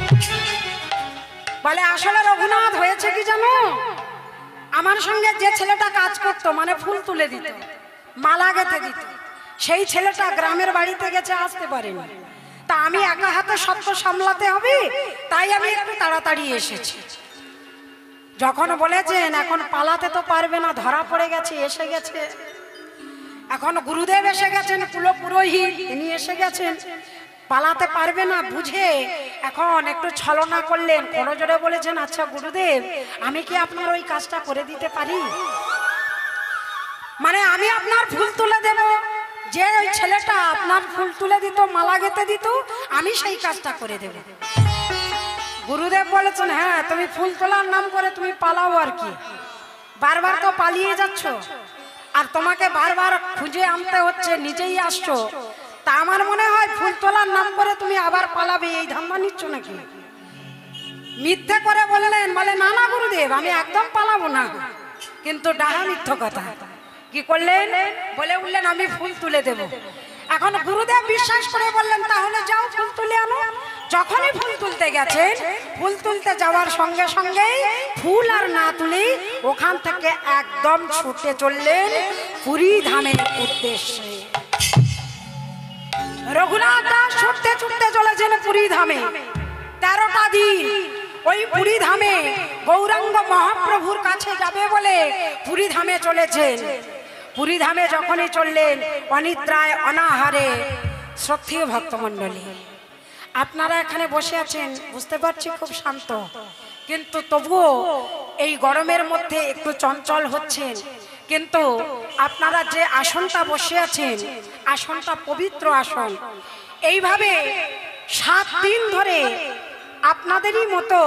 বলে আসলে রঘুনাথ হয়েছে কি জানো আমার সঙ্গে যে ছেলেটা কাজ করতো মানে ফুল তুলে দিত মালা গেঁথে দিত সেই ছেলেটা গ্রামের বাড়িতে গেছে আসতে পারেনি তা আমি একা হাতে সব তো সামলাতে হবে তাই আমি একটু তাড়াতাড়ি এসেছি যখন বলেছেন এখন পালাতে তো পারবে না ধরা পড়ে গেছে এসে গেছে এখন গুরুদেব এসে গেছেন কুলপুরোহিত তিনি এসে গেছেন পালাতে পারবে না বুঝে এখন একটু ছলনা করলেন করজোড়ে বলেছেন আচ্ছা গুরুদেব আমি কি আপনার ওই কাজটা করে দিতে পারি মানে আমি আপনার ফুল তুলে দেব যে ওই ছেলেটা আপনার ফুল তুলে দিত মালা গেঁথে দিত আমি সেই কাজটা করে দেব গুরুদেব বলেছেন হ্যাঁ তুমি ফুল তোলার নাম করে তুমি পালাও আর কি বারবার তো পালিয়ে যাচ্ছ আর তোমাকে বারবার খুঁজে আনতে হচ্ছে নিজেই আসছো তা আমার মনে হয় ফুল তোলার নাম করে তুমি আবার পালাবে এই ধান্দা নিচ্ছ নাকি মিথ্যে করে বললেন বলে না না গুরুদেব আমি একদম পালাবো না কিন্তু ডাহা মিথ্য কথা কি করলেন বলে উঠলেন আমি ফুল তুলে দেব এখন গুরুদেব বিশ্বাস করে বললেন তাহলে যাও ফুল তুলে আনো যখনই ফুল তুলতে গেছেন ফুল তুলতে যাওয়ার সঙ্গে সঙ্গেই ফুল আর না তুলে ওখান থেকে একদম ছুটে চললেন পুরী ধামের উদ্দেশ্যে। রঘুনাথ দাস ছুটতে ছুটতে চলেছেন পুরী ধামে। 13টা দিন ওই পুরী ধামে গৌরাঙ্গ মহাপ্রভুর কাছে যাবে বলে পুরী ধামে চলেছেন। পুরী ধামে যখনই চললেন অনিদ্রায় অনাহারে, শ্রদ্ধেয় ভক্তমণ্ডলী, আপনারা এখানে বসে আছেন বুঝতে পারছি খুব শান্ত, কিন্তু তবুও এই গরমের মধ্যে একটু চঞ্চল হচ্ছেন। কিন্তু আপনারা যে আসনটা বসে আছেন, আসনটা পবিত্র আসন। এইভাবে 7 দিন ধরে আপনাদেরই মতো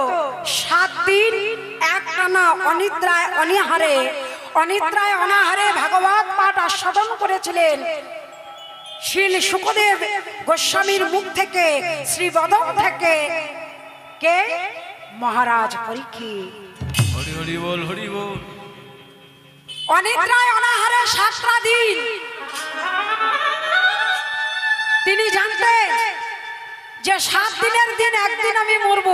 7 দিন একটানা অনিদ্রায় অনাহারে ভাগবত পাঠ আস্বাদন করেছিলেন। শ্রীল সুখদেব গোস্বামীর মুখ থেকে, শ্রী বদন থেকে, কে? মহারাজ পরীক্ষিত। হরি হরি বল, হরি বল। অনিদ্রায় অনাহারে 7টা দিন তিনি জানতেন যে 7 দিনের দিন একদিন আমি মরব।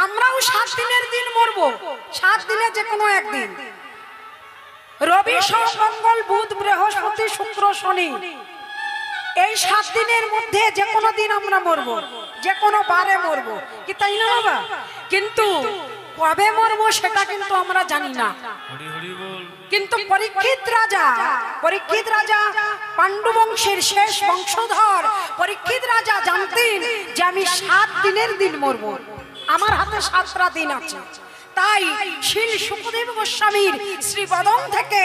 আমরাও 7 দিনের দিন মরব, 7 দিনে যে কোনো একদিন। রবি সোম মঙ্গল বুধ বৃহস্পতি শুক্র শনি, এই 7 দিনের মধ্যে যে কোনো দিন আমরা মরব, যে কোনো বারে মরব, কি তাই না বাবা? কিন্তু কবে মরব সেটা কিন্তু আমরা জানি না। হরি হরি বল। কিন্তু পরীক্ষিত রাজা পাণ্ডু বংশের শেষ বংশধর পরীক্ষিত রাজা জানতেন যে আমি 7 দিনের দিন মরব, আমার হাতে 7টা দিন আছে। তাই শ্রীল সুখদেব গোস্বামীর শ্রী বদন থেকে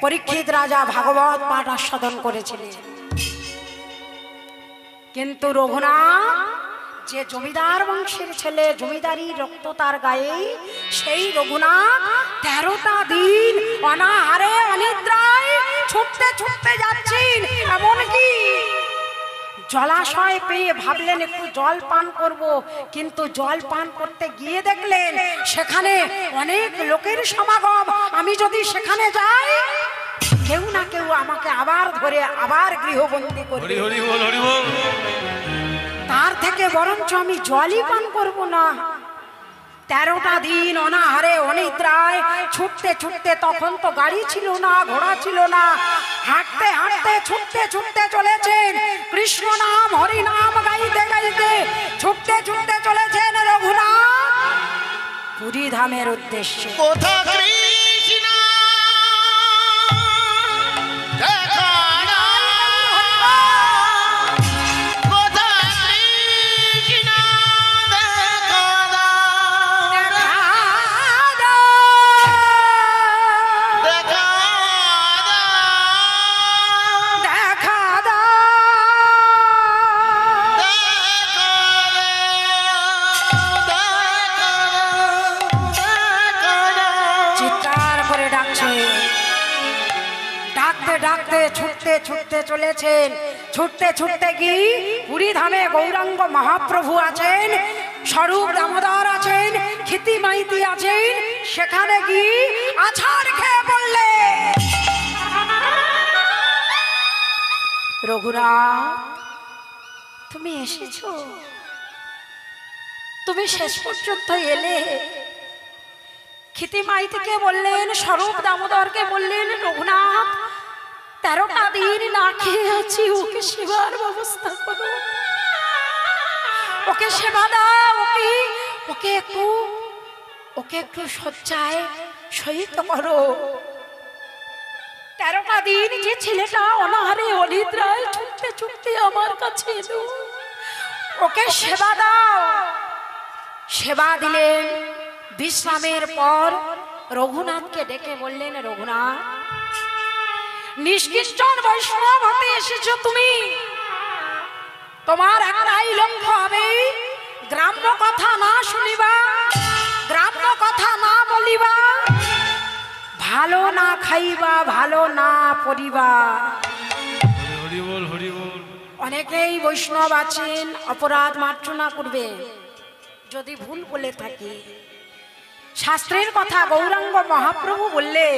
পরীক্ষিত রাজা ভাগবত পাঠ আস্বাদন করেছিলেন। কিন্তু রঘুনাথ যে জমিদার বংশের ছেলে, জমিদারি রক্ত তার গায়ে, সেই রঘুনাথ 13টা দিন অনাহারে অনিদ্রায় ছুটতে ছুটতে যাচ্ছেন। এমনকি জলাশয় পেয়ে ভাবলেন একটু জল পান করব, কিন্তু জল পান করতে গিয়ে দেখলেন সেখানে অনেক লোকের সমাগম। আমি যদি সেখানে যাই, কেউ না কেউ আমাকে আবার ধরে আবার গৃহবন্দী করবে। হরি হরি বল, হরি বল। তার থেকে বরঞ্চ আমি জলই পান করব না। 13টা দিন অনাহারে অনিদ্রায় ছুটতে ছুটতে, তখন তো গাড়ি ছিল না, ঘোড়া ছিল না, হাঁটতে হাঁটতে ছুটতে ছুটতে চলেছেন। কৃষ্ণ নাম হরি নাম গাইতে গাইতে ছুটতে ছুটতে চলেছেন রঘুনাথ পুরী ধামের উদ্দেশ্যে। কোথা কৃষ্ণ দেখা দাও, কোথা কৃষ্ণ দেখা দাও, দেখা দাও, দেখা দাও, চিৎকার করে ডাকছে। ডাকতে ডাকতে ছুটতে ছুটতে চলেছেন। ছুটতে ছুটতে গিয়ে পুরী ধামে গৌরাঙ্গ মহাপ্রভু আছেন, স্বরূপ দামোদর আছেন, ক্ষিতি মাইতি আছেন। সেখানে গিয়ে আছাড় খেয়ে পড়লে, রঘুনাথ তুমি এসেছো, তুমি শেষ পর্যন্ত এলে। ক্ষিতি মাইতিকে বললেন, স্বরূপ দামোদরকে বললেন, রঘুনাথ 13টা দিন না খেয়ে আছি, ওকে সেবার ব্যবস্থা করো, ওকে সেবা দাও, ওকে একটু শয্যায় শয়িত করো। 13টা দিন যে ছেলেটা অনাহারে অনিদ্রায় ছুটতে ছুটতে আমার কাছে এলো, ওকে সেবা দাও। সেবা দিলেন। বিশ্রামের পর রঘুনাথকে ডেকে বললেন, রঘুনাথ নিষ্কিঞ্চন বৈষ্ণব হতে এসেছো তুমি, তোমার একটাই লক্ষ্য হবে গ্রাম্য কথা না শুনিবা, গ্রাম্য কথা না বলিবা, ভালো না খাইবা, ভালো না পড়িবা। হরি বল, হরি বল। অনেকেই বৈষ্ণব আছেন, অপরাধ মার্জনা করবে যদি ভুল বলে থাকি। শাস্ত্রের কথা গৌরাঙ্গ মহাপ্রভু বললে,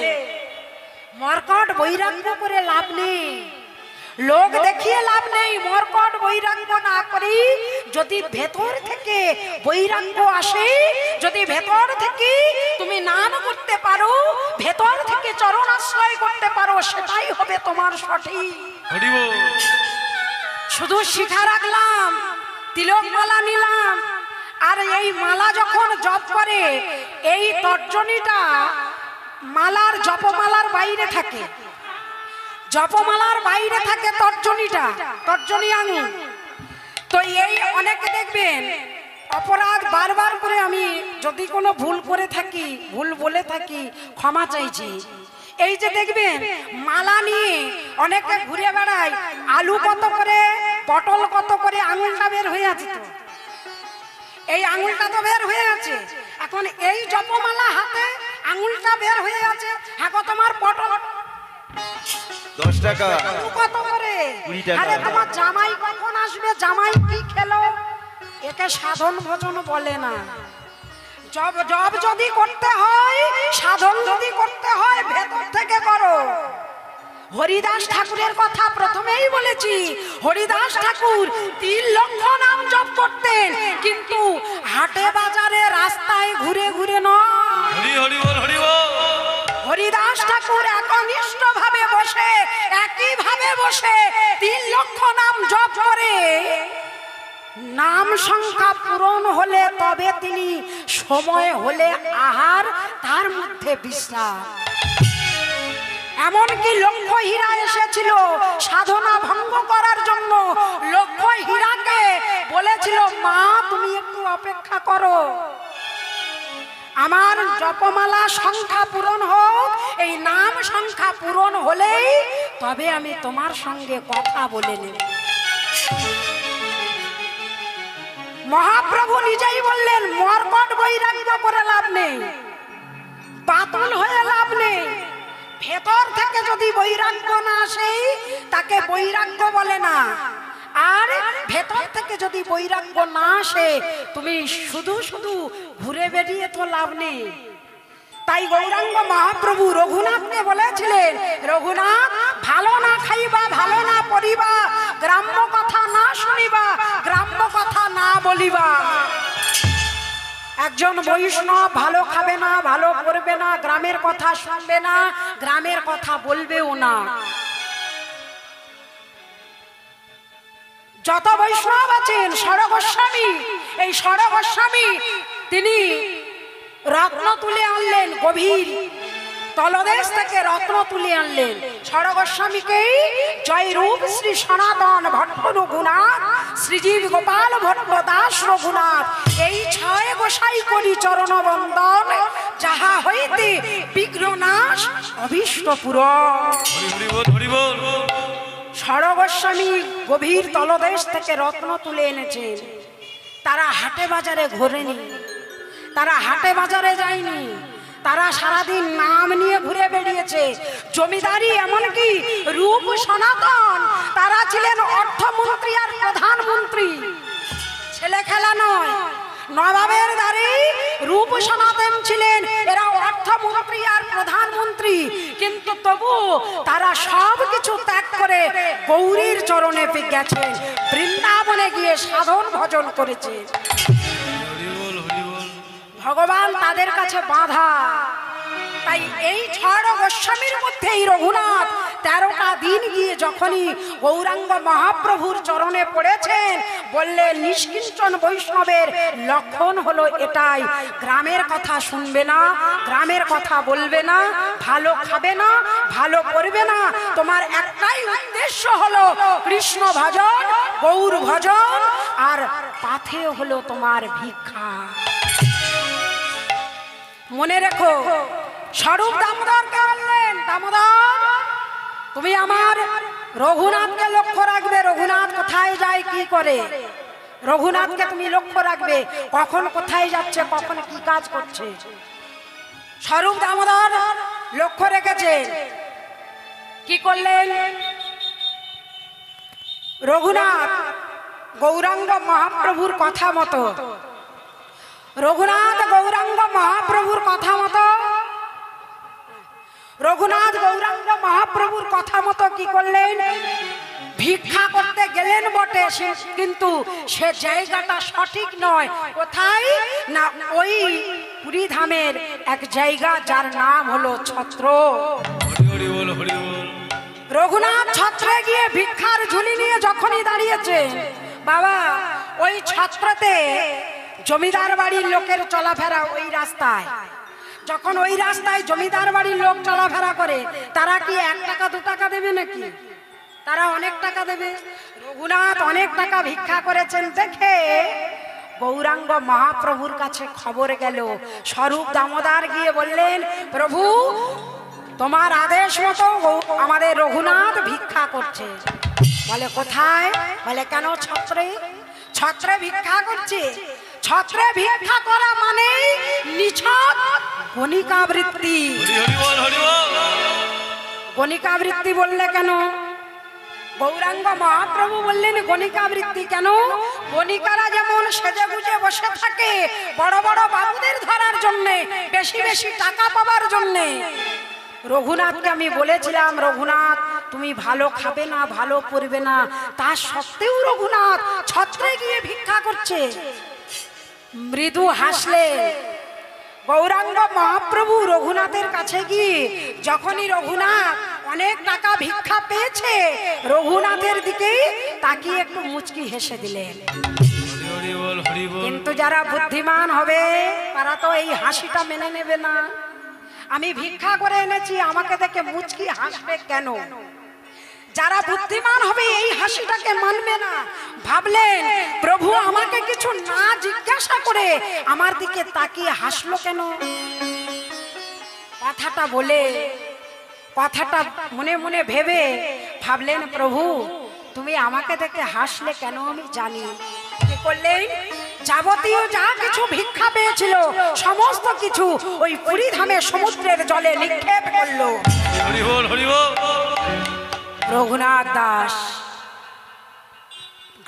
মর্কট বৈরাগ্য করে লাভ নেই। লোক দেখিয়ে লাভ নেই। মর্কট বৈরাগ্য না করি যদি ভেতর থেকে বৈরাগ্য আসে, যদি ভেতর থেকে তুমি নাম করতে পারো, ভেতর থেকে চরণ আশ্রয় করতে পারো, সেটাই হবে তোমার সঠিক। হরি বল। শুধু শিখা রাখলাম, তিলক মালা নিলাম, আর এই মালা যখন জপ করে এই তর্জনীটা মালার জপমালার বাইরে থাকে, জপমালার বাইরে থাকে তর্জনীটা, তর্জনী আঙুল। তো এই অনেকে দেখবেন অপরাধ বারবার করে, আমি যদি কোনো ভুল করে থাকি, ভুল বলে থাকি, ক্ষমা চাইছি। এই যে দেখবেন মালা নিয়ে অনেকে ঘুরে বেড়ায়, আলু কত করে, পটল কত করে, আঙুলটা বের হয়ে আছে তো, এই আঙুলটা তো বের হয়ে আছে। এখন এই জপমালা হাতে আঙুলটা বের হয়ে আছে, হ্যাঁ গো তোমার পটল 10 টাকা। কত করে? 20 টাকা। আরে তোমার জামাই কখন আসবে, জামাই কি খেলো? একে সাধন ভজন বলে না। জব জব যদি করতে হয়, সাধন যদি করতে হয়, ভেতর থেকে করো। হরিদাস ঠাকুরের কথা প্রথমেই বলেছি, হরিদাস ঠাকুর 3 লক্ষ নাম জপ করতেন, কিন্তু হাটে বাজারে রাস্তায় ঘুরে ঘুরে নয়। হরি হরি বল, হরি বল। হরিদাস ঠাকুর একনিষ্ঠ ভাবে বসে, একই ভাবে বসে 3 লক্ষ নাম জপ করে। নাম সংখ্যা পূরণ হলে তবে তিনি সময় হলে আহার, তার মধ্যে বিশ্রাম। এমনকি লক্ষ্য হীরা এসেছিল সাধনা ভঙ্গ করার জন্য, লক্ষ্য হীরাকে বলেছিল, মা তুমি একটু অপেক্ষা করো, আমার জপমালা সংখ্যা পূরণ হোক, এই নাম সংখ্যা পূরণ হলেই তবে আমি তোমার সঙ্গে কথা বলে নেব। মহাপ্রভু নিজেই বললেন, মর্কট বৈরাগ্য করে লাভ নেই, পাতল হয়ে লাভ নেই। ভেতর থেকে যদি বৈরাগ্য না আসে তাকে বৈরাগ্য বলে না, আর ভেতর থেকে যদি বৈরাগ্য না আসে তুমি শুধু শুধু ঘুরে বেরিয়ে তো লাভ নেই। তাই গৌরাঙ্গ মহাপ্রভু রঘুনাথকে বলেছিলেন, রঘুনাথ ভালো না খাইবা, ভালো না পড়িবা, গ্রাম্য কথা না শুনিবা, গ্রাম্য কথা না বলিবা। একজন বৈষ্ণব ভালো খাবে না, ভালো পড়বে না, গ্রামের কথা শুনবে না, গ্রামের কথা বলবেও না। যত বৈষ্ণব আছেন, ষড় গোস্বামী, এই ষড় গোস্বামী তিনি রত্ন তুলে আনলেন, গভীর তলদেশ থেকে রত্ন তুলে আনলেন। ষড় গোস্বামীকেই জয়রূপ শ্রী সনাতন ভট্ট রঘুনাথ, শ্রীজীব গোপাল ভট্ট দাস রঘুনাথ, এই 6 গোসাই করি চরণ বন্দন, যাহা হইতে বিঘ্ন নাশ অভীষ্ট পূরণ। হরি হরি বল, হরি বল। ষড় গোস্বামী গভীর তলদেশ থেকে রত্ন তুলে এনেছেন। তারা হাটে বাজারে ঘোরেনি, তারা হাটে বাজারে যায়নি, তারা সারাদিন নাম নিয়ে ঘুরে বেরিয়েছে। জমিদারি এমনকি রূপ সনাতন, তারা ছিলেন অর্থমন্ত্রী আর প্রধানমন্ত্রী, ছেলে খেলা নয়। নবাবের দ্বারে রূপ সনাতন ছিলেন, এরা অর্থমন্ত্রী আর প্রধানমন্ত্রী, কিন্তু তবু তারা সব কিছু ত্যাগ করে গৌরীর চরণে গেছে, বৃন্দাবনে গিয়ে সাধন ভজন করেছে। হরি বল, হরি বল। ভগবান তাদের কাছে বাধা। তাই এই 6 গোস্বামীর মধ্যে এই রঘুনাথ 13টা দিন গিয়ে যখনই গৌরাঙ্গ মহাপ্রভুর চরণে পড়েছেন, বললেন নিষ্কিঞ্চন বৈষ্ণবের লক্ষণ হলো এটাই, গ্রামের কথা শুনবে না, গ্রামের কথা বলবে না, ভালো খাবে না, ভালো করবে না, তোমার একটাই উদ্দেশ্য হলো কৃষ্ণ ভজন, গৌর ভজন, আর পাথে হলো তোমার ভিক্ষা। মনে রেখো, স্বরূপ দামোদরকে বললেন, দামোদর তুমি আমার রঘুনাথকে লক্ষ্য রাখবে, রঘুনাথ কোথায় যায় কি করে, রঘুনাথকে তুমি লক্ষ্য রাখবে, কখন কোথায় যাচ্ছে, কখন কি কাজ করছে। স্বরূপ দামোদর লক্ষ্য রেখেছে। কি করলেন? রঘুনাথ গৌরাঙ্গ মহাপ্রভুর কথা মতো, রঘুনাথ গৌরাঙ্গ মহাপ্রভুর কথা মতো, রঘুনাথ গৌরাঙ্গ মহাপ্রভুর কথা মতো কি করলেন? ভিক্ষা করতে গেলেন বটে, কিন্তু সে জায়গাটা সঠিক নয়। কোথায় না, ওই পুরী ধামের এক জায়গা যার নাম হলো ছত্র। হরি হরি বল, হরি বল। রঘুনাথ ছত্রে গিয়ে ভিক্ষার ঝুলি নিয়ে যখনই দাঁড়িয়েছে, বাবা ওই ছত্রতে জমিদার বাড়ির লোকের চলাফেরা ওই রাস্তায়। যখন ওই রাস্তায় জমিদার বাড়ির লোক চলাফেরা করে, তারা কি 1 টাকা 2 টাকা দেবে নাকি? তারা অনেক টাকা দেবে। রঘুনাথ অনেক টাকা ভিক্ষা করেছেন দেখে গৌরাঙ্গ মহাপ্রভুর কাছে খবর গেল। স্বরূপ দামোদর গিয়ে বললেন, প্রভু তোমার আদেশ মতো আমাদের রঘুনাথ ভিক্ষা করছে। বলে কোথায়? বলে কেন ছত্রে? ছত্রে ভিক্ষা করছে। ছত্রে ভিক্ষা করা মানে নিছক গণিকাবৃত্তি। হরি হরি বল, হরি বল। গণিকাবৃত্তি বললে কেন? গৌরাঙ্গ মহাপ্রভু বললেন গণিকাবৃত্তি কেন? গণিকারা যেমন সেজে গুজে বসে থাকে বড় বড় বাবুদের ধরার জন্যে, বেশি বেশি টাকা পাবার জন্যে। রঘুনাথকে আমি বলেছিলাম, রঘুনাথ তুমি ভালো খাবে না, ভালো পড়বে না, তা সত্ত্বেও রঘুনাথ ছত্রে গিয়ে ভিক্ষা করছে। মৃদু হাসলে গৌরাঙ্গ মহাপ্রভু রঘুনাথের কাছে গিয়ে যখনই রঘুনাথ অনেক টাকা ভিক্ষা পেয়েছে, রঘুনাথের দিকে তাকিয়ে একটু মুচকি হেসে দিলেন। হরি হরি বল, হরি বল। কিন্তু যারা বুদ্ধিমান হবে তারা তো এই হাসিটা মেনে নেবে না। আমি ভিক্ষা করে এনেছি, আমাকে দেখে মুচকি হাসবে কেন? যারা বুদ্ধিমান হবে এই হাসিটাকে মানবে না। ভাবলেন প্রভু আমাকে কিছু না জিজ্ঞাসা করে আমার দিকে তাকিয়ে হাসলো কেন? কথাটা বলে, কথাটা মনে মনে ভেবে ভাবলেন, প্রভু তুমি আমাকে দেখে হাসলে কেন আমি জানি। কি করলেন? যাবতীয় যা কিছু ভিক্ষা পেয়েছিল সমস্ত কিছু ওই পুরী ধামে সমুদ্রের জলে নিক্ষেপ করলো। হরি বল, হরি বল। রঘুনাথ দাস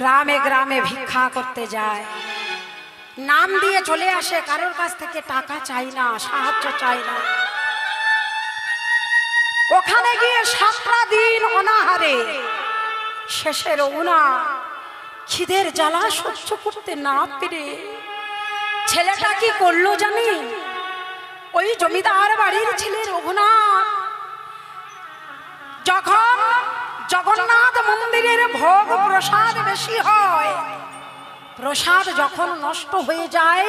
গ্রামে গ্রামে ভিক্ষা করতে যায়, নাম দিয়ে চলে আসে, কারোর কাছ থেকে টাকা চাই না, সাহায্য চাই না। ওখানে গিয়ে 7টা দিন অনাহারে, শেষে রঘুনাথ খিদের জ্বালা সহ্য করতে না পেরে ছেলেটা কি করলো জানি? ওই জমিদার বাড়ির ছেলে রঘুনাথ যখন জগন্নাথ মন্দিরের ভোগ প্রসাদ বেশি হয়, প্রসাদ যখন নষ্ট হয়ে যায়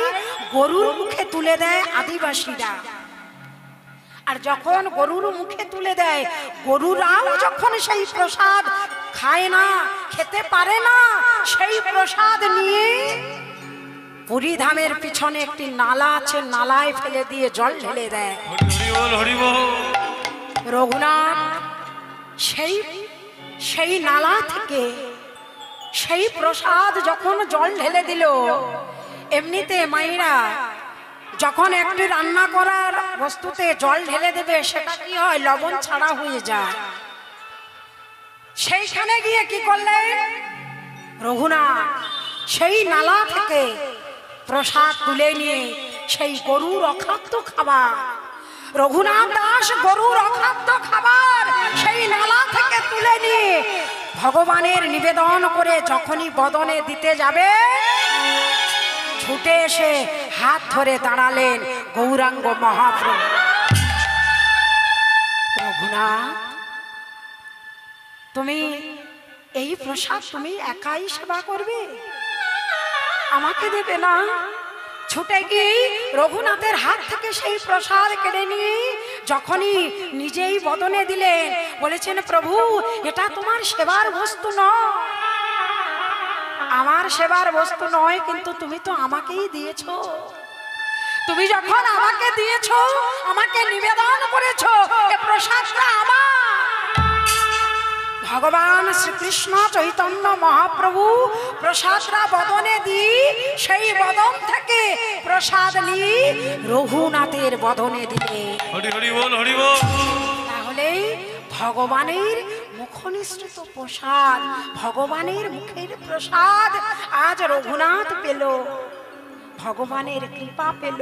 গরুর মুখে তুলে দেয় আদিবাসীরা। আর যখন গরুর মুখে তুলে দেয়, গরুরাও যখন সেই প্রসাদ খায় না, খেতে পারে না, সেই প্রসাদ নিয়ে পুরী ধামের পিছনে একটি নালা আছে, নালায় ফেলে দিয়ে জল ঢেলে দেয়। হরি বল, হরি বল। রঘুনাথ সেই নালা থেকে সেই প্রসাদ যখন জল ঢেলে দিল, এমনিতে মায়েরা যখন একটি রান্না করার বস্তুতে জল ঢেলে দেবে সেটা কি হয়? লবণ ছাড়া হয়ে যায়। সেইখানে গিয়ে কি করলেন রঘুনাথ? সেই নালা থেকে প্রসাদ তুলে নিয়ে সেই গরুর অখাদ্য খাবার, রঘুনাথ দাস গরুর অখাদ্য খাবার সেই নালা থেকে তুলে নিয়ে ভগবানের নিবেদন করে যখনই বদনে দিতে যাবে, ছুটে এসে হাত ধরে দাঁড়ালেন গৌরাঙ্গ মহাপ্রভু। রঘুনাথ তুমি এই প্রসাদ তুমি একাই সেবা করবে, আমাকে দেবে না? ছুটে গিয়ে রঘুনাথের হাত থেকে সেই প্রসাদ কেড়ে নিয়ে যখনই নিজেই বদনে দিলেন, বলেছেন প্রভু এটা তোমার সেবার বস্তু নয়, আমার সেবার বস্তু নয়, কিন্তু তুমি তো আমাকেই দিয়েছো। তুমি যখন আমাকে দিয়েছো, আমাকে নিবেদন করেছো, এই প্রসাদটা আমার। ভগবান শ্রীকৃষ্ণ চৈতন্য মহাপ্রভু প্রসাদরা বদনে দি, সেই বদন থেকে প্রসাদ নিয়ে রঘুনাথের বদনে দিলে। হরি হরি বল, হরি বল। তাহলে ভগবানের মুখনিসৃত প্রসাদ, ভগবানের মুখের প্রসাদ আজ রঘুনাথ পেল, ভগবানের কৃপা পেল।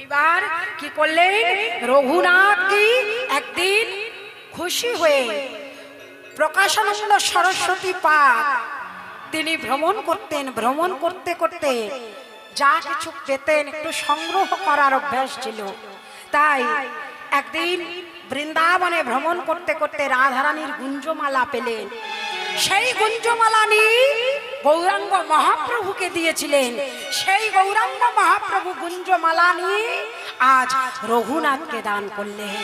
এবার কি করলেন রঘুনাথ? কি একদিন খুশি হয়ে প্রকাশানন্দ সরস্বতী পাদ তিনি ভ্রমণ করতেন। ভ্রমণ করতে করতে যা কিছু পেতেন একটু সংগ্রহ করার অভ্যাস ছিল। তাই একদিন বৃন্দাবনে ভ্রমণ করতে করতে রাধারানীর গুঞ্জমালা পেলেন। সেই গুঞ্জমালা নিয়ে গৌরাঙ্গ মহাপ্রভুকে দিয়েছিলেন। সেই গৌরাঙ্গ মহাপ্রভু গুঞ্জমালা নিয়ে আজ রঘুনাথকে দান করলেন।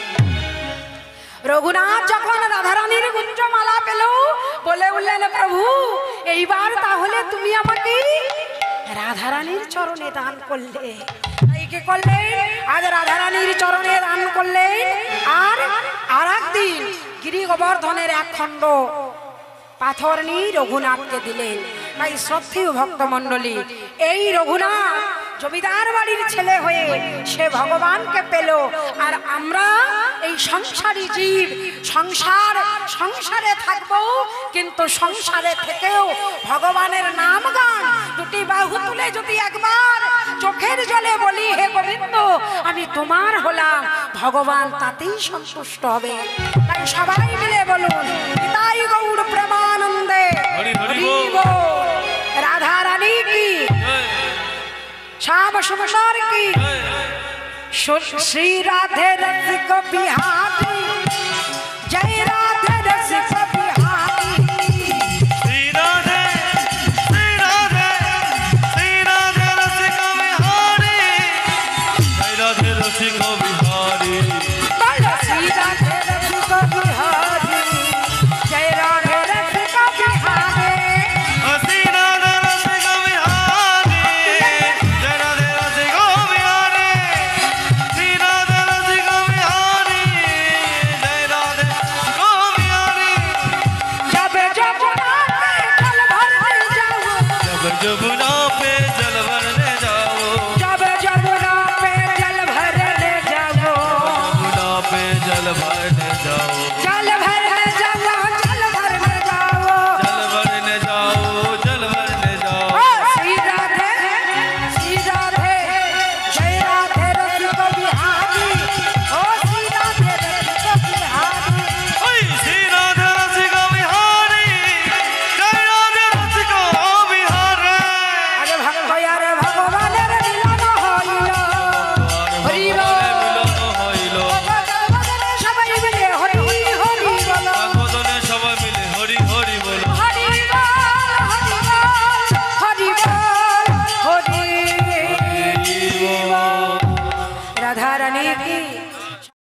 রঘুনাথ যখন রাধারানীর গুঞ্জমালা পেল বলে উঠলেন, প্রভু এইবার তাহলে তুমি আমাকে রাধারানীর চরণে দান করলে। তাই কি করলেন? আজ রাধারানীর চরণে দান করলেন। আর একদিন গিরি গোবর্ধনের এক খণ্ড পাথর নিয়ে রঘুনাথকে দিলেন। তাই শ্রদ্ধেয় ভক্তমণ্ডলী, এই রঘুনাথ জমিদার বাড়ির ছেলে হয়ে সে ভগবানকে পেল। আর আমরা এই সংসারী জীব, সংসারে থাকবো, কিন্তু সংসারে থেকেও ভগবানের নাম গান দুটি বাহু তুলে যদি একবার চোখের জলে বলি, হে গোবিন্দ আমি তোমার হলাম, ভগবান তাতেই সন্তুষ্ট হবে। তাই সবাই মিলে বলুন, নিতাই গৌর প্রেমানন্দে হরি হরি হরি বল। বল। রাধা রানী কি, শ্যাম সুন্দর কি, শ্রী রাধে রसिक बिहारी, जय राधे रसिक बिहारी। श्री राधे श्री राधे श्री राधे रसिक बिहारी, जय राधे रसिक बिहारी। बोलो श्री राधे रसिक बिहारी, जय राधे रसिक बिहारी। श्री राधे रसिक बिहारी, जय राधे रसिक बिहारी। श्री राधे रसिक बिहारी, जय राधे रसिक बिहारी। जब जमुना पे जल भरने जाओ, जब जमुना पे जल भरने जाओ, जब जमुना पे जल भरने जाओ, जमुना पे जल भरने जाओ, जल भरने जाओ, जल भरने जाओ, जल भरने जाओ। ओ श्री राधे जय राधे रसिक बिहारी, ओ श्री राधे रसिक बिहारी। ओए श्री राधे रसिक बिहारी, जय राधे रसिक बिहारी। अरे भगवान भगवाনের মিলন হইল, হরি বল। মিলন হইল, ভগবানের সবাই মিলে হরি হরি বল, ভগবানের সবাই মিলে হরি হরি বলো। হরি বল, হরি বল, হরি বল, হরি বল। রাধা রানী কি